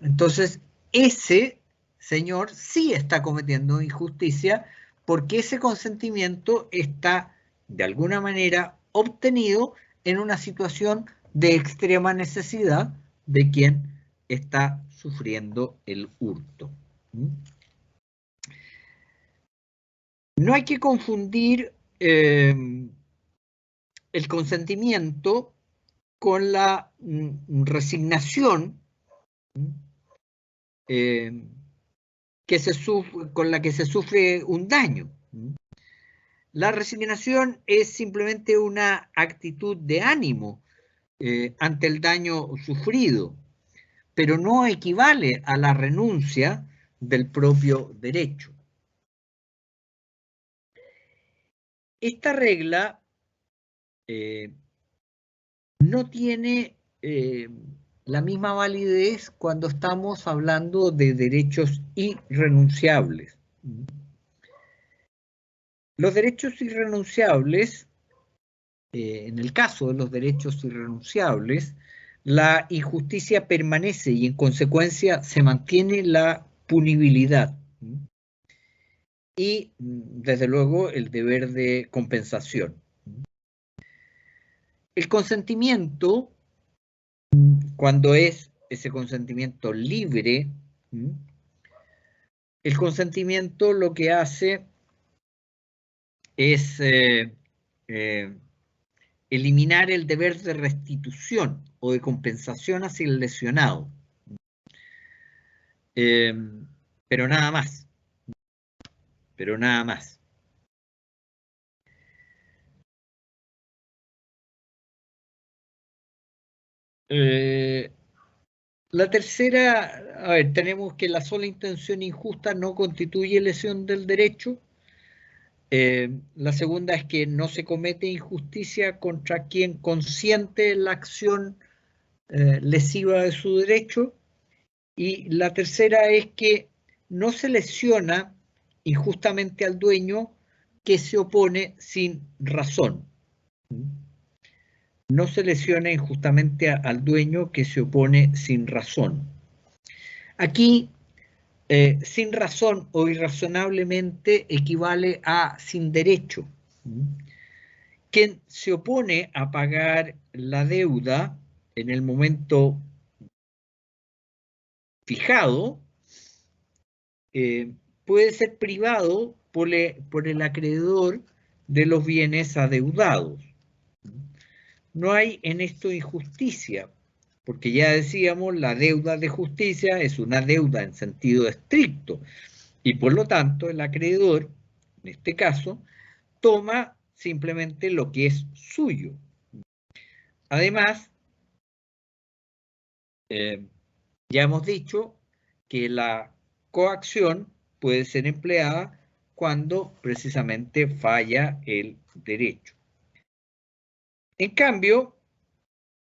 Entonces ese señor sí está cometiendo injusticia porque ese consentimiento está de alguna manera obtenido en una situación de extrema necesidad de quien está sufriendo el hurto. No hay que confundir el consentimiento con la resignación con la que se sufre un daño. La resignación es simplemente una actitud de ánimo ante el daño sufrido, pero no equivale a la renuncia del propio derecho. Esta regla no tiene la misma validez cuando estamos hablando de derechos irrenunciables. Los derechos irrenunciables, en el caso de los derechos irrenunciables, la injusticia permanece y en consecuencia se mantiene la punibilidad. Y, desde luego, el deber de compensación. El consentimiento, cuando es ese consentimiento libre, el consentimiento lo que hace es eliminar el deber de restitución o de compensación hacia el lesionado. Pero nada más. Pero nada más. La tercera, a ver, tenemos que la sola intención injusta no constituye lesión del derecho. La segunda es que no se comete injusticia contra quien consiente la acción lesiva de su derecho. Y la tercera es que no se lesiona injustamente al dueño que se opone sin razón. No se lesiona injustamente al dueño que se opone sin razón. Aquí, sin razón o irrazonablemente equivale a sin derecho. Quien se opone a pagar la deuda en el momento fijado puede ser privado por el acreedor de los bienes adeudados. No hay en esto injusticia, porque ya decíamos, la deuda de justicia es una deuda en sentido estricto, y por lo tanto el acreedor, en este caso, toma simplemente lo que es suyo. Además, ya hemos dicho que la coacción puede ser empleada cuando precisamente falla el derecho. En cambio,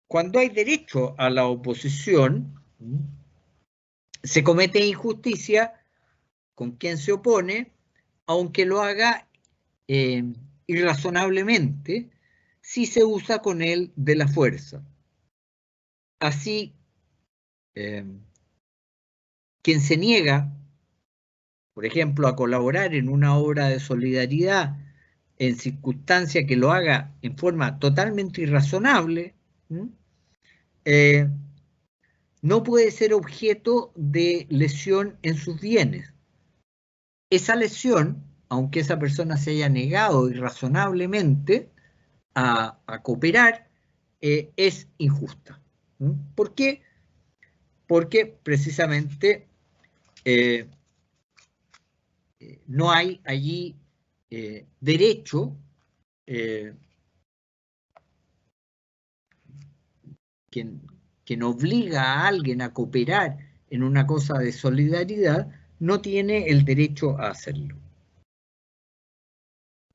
cuando hay derecho a la oposición, se comete injusticia con quien se opone, aunque lo haga irrazonablemente, si se usa con él de la fuerza. Así, quien se niega, por ejemplo, a colaborar en una obra de solidaridad en circunstancia que lo haga en forma totalmente irrazonable, no puede ser objeto de lesión en sus bienes. Esa lesión, aunque esa persona se haya negado irrazonablemente a cooperar, es injusta. ¿Por qué? Porque precisamente no hay allí derecho quien obliga a alguien a cooperar en una cosa de solidaridad no tiene el derecho a hacerlo.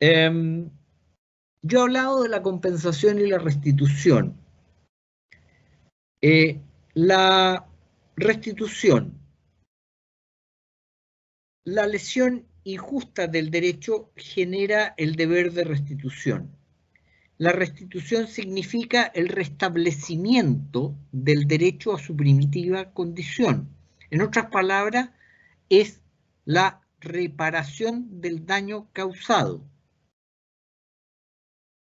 Yo he hablado de la compensación y la restitución. La restitución, la lesión injusta del derecho genera el deber de restitución. La restitución significa el restablecimiento del derecho a su primitiva condición. En otras palabras, es la reparación del daño causado.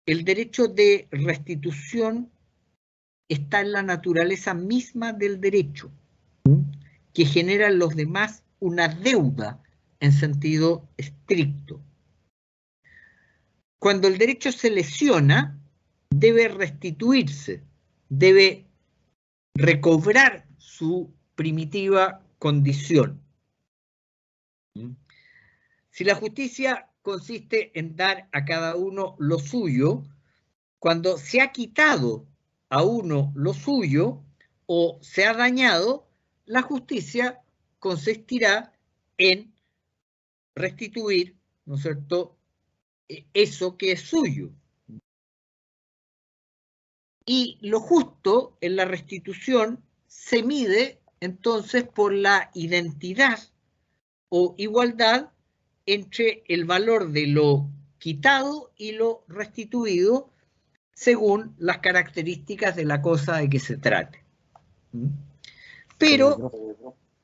El derecho de restitución está en la naturaleza misma del derecho, que genera en los demás una deuda en sentido estricto. Cuando el derecho se lesiona, debe restituirse, debe recobrar su primitiva condición. Si la justicia consiste en dar a cada uno lo suyo, cuando se ha quitado a uno lo suyo o se ha dañado, la justicia consistirá en restituir, ¿no es cierto?, eso que es suyo. Y lo justo en la restitución se mide entonces por la identidad o igualdad entre el valor de lo quitado y lo restituido según las características de la cosa de que se trate. Pero,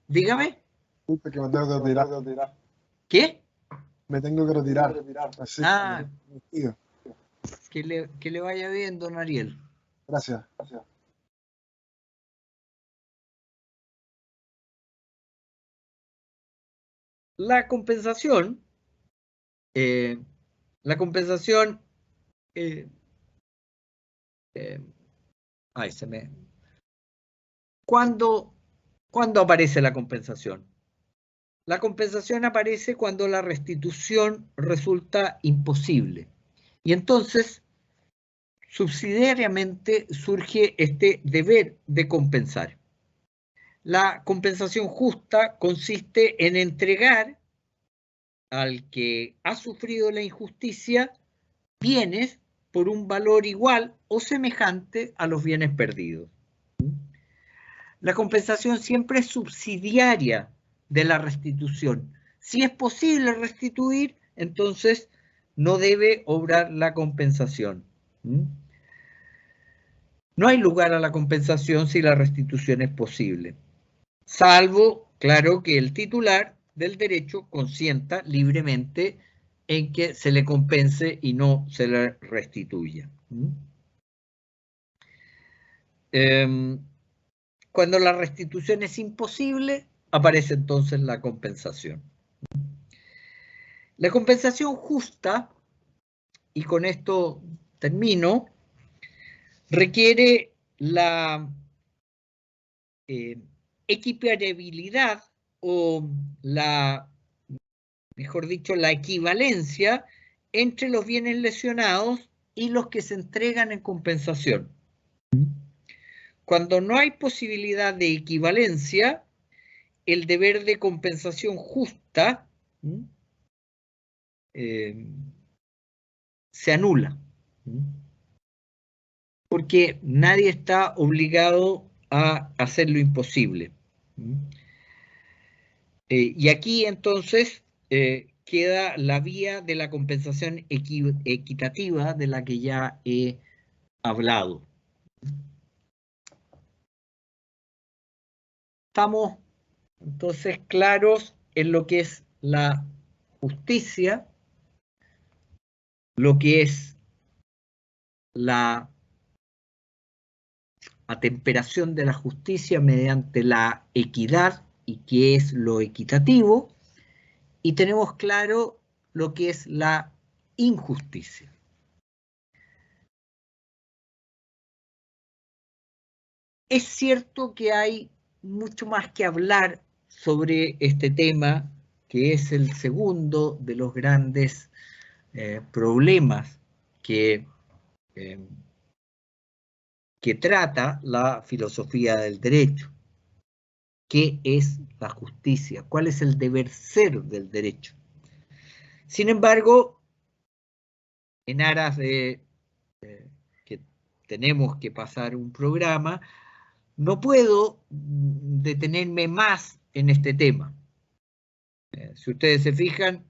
dígame. Que me tengo que retirar. ¿Qué? Me tengo que retirar. Así, que le vaya bien, don Ariel. Gracias. La compensación, ¿Cuándo aparece la compensación? La compensación aparece cuando la restitución resulta imposible. Y entonces, subsidiariamente, surge este deber de compensar. La compensación justa consiste en entregar al que ha sufrido la injusticia bienes por un valor igual o semejante a los bienes perdidos. La compensación siempre es subsidiaria de la restitución. Si es posible restituir, entonces no debe obrar la compensación. No hay lugar a la compensación si la restitución es posible, salvo, claro, que el titular del derecho consienta libremente en que se le compense y no se le restituya. Cuando la restitución es imposible, aparece entonces la compensación. La compensación justa, y con esto termino, requiere la equiparabilidad o mejor dicho, la equivalencia entre los bienes lesionados y los que se entregan en compensación. Cuando no hay posibilidad de equivalencia, el deber de compensación justa se anula, porque nadie está obligado a hacer lo imposible. Y aquí entonces queda la vía de la compensación equitativa de la que ya he hablado. Estamos entonces claros en lo que es la justicia, lo que es la atemperación de la justicia mediante la equidad y qué es lo equitativo, y tenemos claro lo que es la injusticia. Es cierto que hay mucho más que hablar sobre este tema, que es el segundo de los grandes problemas que trata la filosofía del derecho. ¿Qué es la justicia? ¿Cuál es el deber ser del derecho? Sin embargo, en aras de que tenemos que pasar un programa, no puedo detenerme más en este tema. Si ustedes se fijan,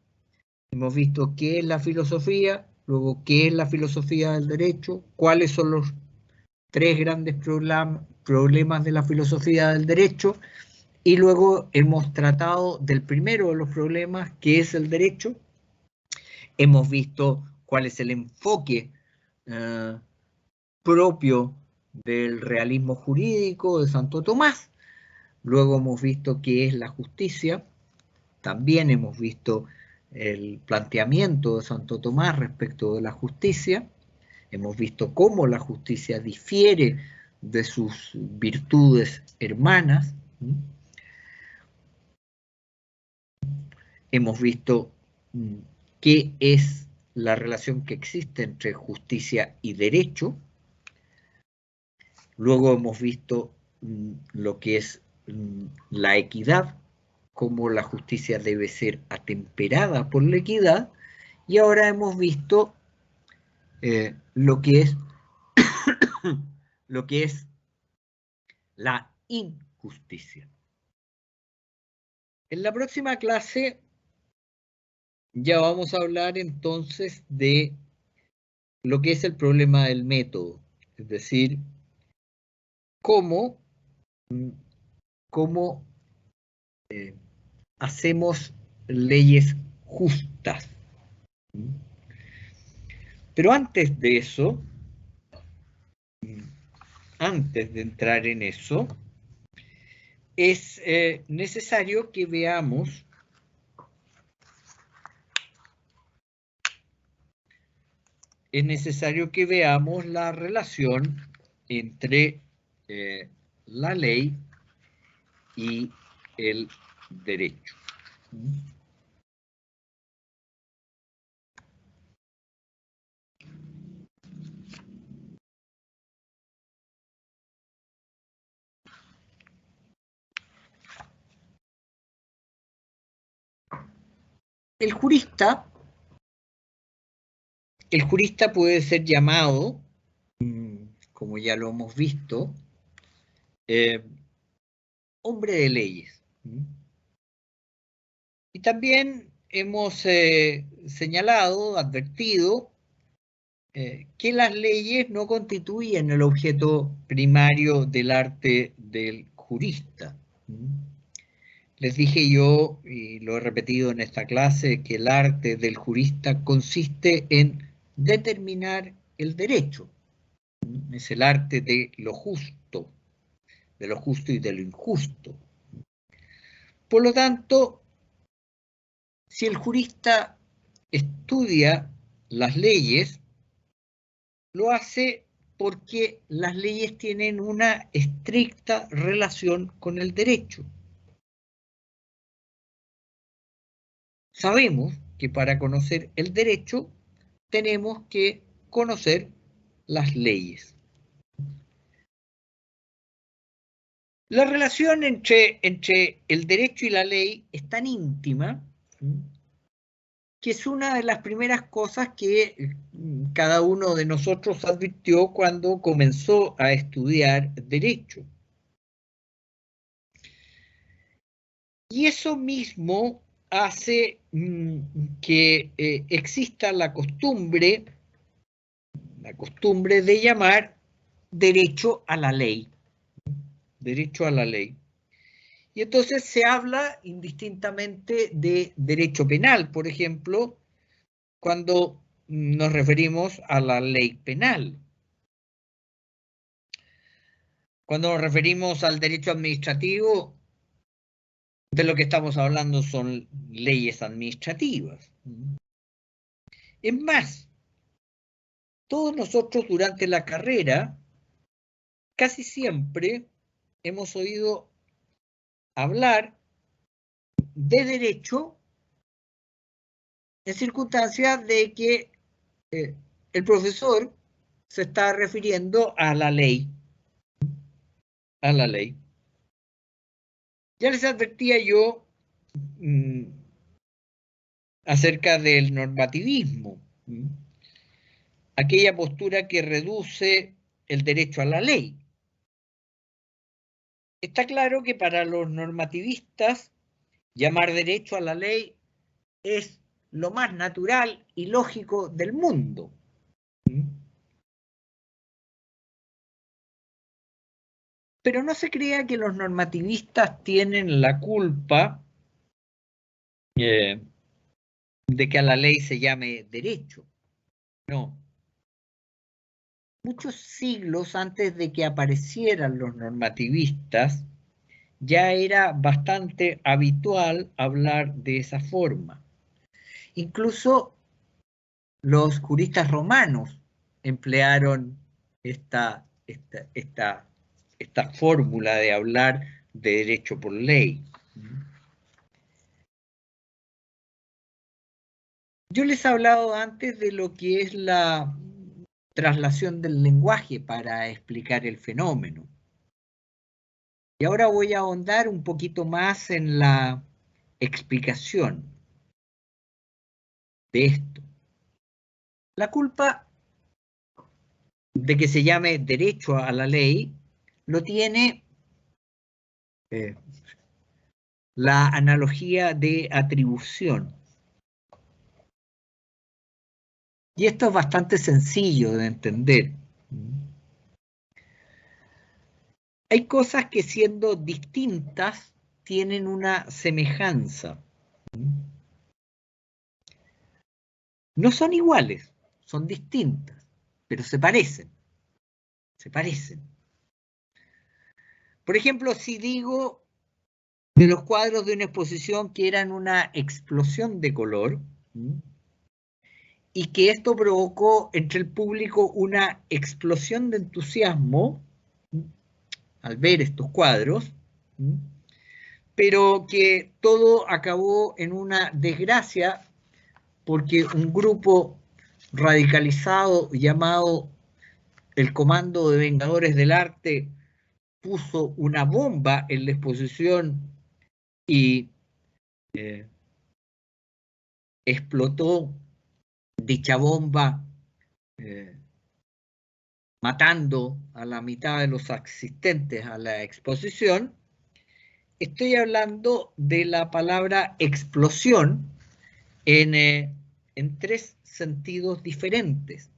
hemos visto qué es la filosofía, luego qué es la filosofía del derecho, cuáles son los tres grandes problemas de la filosofía del derecho, y luego hemos tratado del primero de los problemas, que es el derecho. Hemos visto cuál es el enfoque propio del realismo jurídico de Santo Tomás. Luego hemos visto qué es la justicia. También hemos visto el planteamiento de Santo Tomás respecto de la justicia. Hemos visto cómo la justicia difiere de sus virtudes hermanas. Hemos visto qué es la relación que existe entre justicia y derecho. Luego hemos visto lo que es la equidad, cómo la justicia debe ser atemperada por la equidad, y ahora hemos visto lo que es la injusticia. En la próxima clase ya vamos a hablar entonces de lo que es el problema del método, es decir, cómo hacemos leyes justas. Pero antes de eso, antes de entrar en eso, es necesario que veamos la relación entre la ley y el derecho. El jurista puede ser llamado, como ya lo hemos visto, hombre de leyes. Y también hemos señalado, advertido, que las leyes no constituyen el objeto primario del arte del jurista. Les dije yo, y lo he repetido en esta clase, que el arte del jurista consiste en determinar el derecho. Es el arte de lo justo y de lo injusto. Por lo tanto, si el jurista estudia las leyes, lo hace porque las leyes tienen una estricta relación con el derecho. Sabemos que para conocer el derecho tenemos que conocer las leyes. La relación entre el derecho y la ley es tan íntima que es una de las primeras cosas que cada uno de nosotros advirtió cuando comenzó a estudiar derecho. Y eso mismo hace que exista la costumbre de llamar derecho a la ley. Derecho a la ley. Y entonces se habla indistintamente de derecho penal, por ejemplo, cuando nos referimos a la ley penal. Cuando nos referimos al derecho administrativo, de lo que estamos hablando son leyes administrativas. Es más, todos nosotros durante la carrera, casi siempre hemos oído hablar de derecho en circunstancias de que el profesor se está refiriendo a la ley. A la ley. Ya les advertía yo acerca del normativismo, aquella postura que reduce el derecho a la ley. Está claro que para los normativistas llamar derecho a la ley es lo más natural y lógico del mundo. Pero no se crea que los normativistas tienen la culpa de que a la ley se llame derecho. No. Muchos siglos antes de que aparecieran los normativistas, ya era bastante habitual hablar de esa forma. Incluso los juristas romanos emplearon esta fórmula de hablar de derecho por ley. Yo les he hablado antes de lo que es la traslación del lenguaje para explicar el fenómeno. Y ahora voy a ahondar un poquito más en la explicación de esto. La culpa de que se llame derecho a la ley lo tiene la analogía de atribución. Y esto es bastante sencillo de entender. Hay cosas que siendo distintas tienen una semejanza. No son iguales, son distintas, pero se parecen. Se parecen. Por ejemplo, si digo de los cuadros de una exposición que eran una explosión de color y que esto provocó entre el público una explosión de entusiasmo al ver estos cuadros, pero que todo acabó en una desgracia porque un grupo radicalizado llamado el Comando de Vengadores del Arte puso una bomba en la exposición y explotó dicha bomba, matando a la mitad de los asistentes a la exposición. estoy hablando de la palabra explosión en tres sentidos diferentes.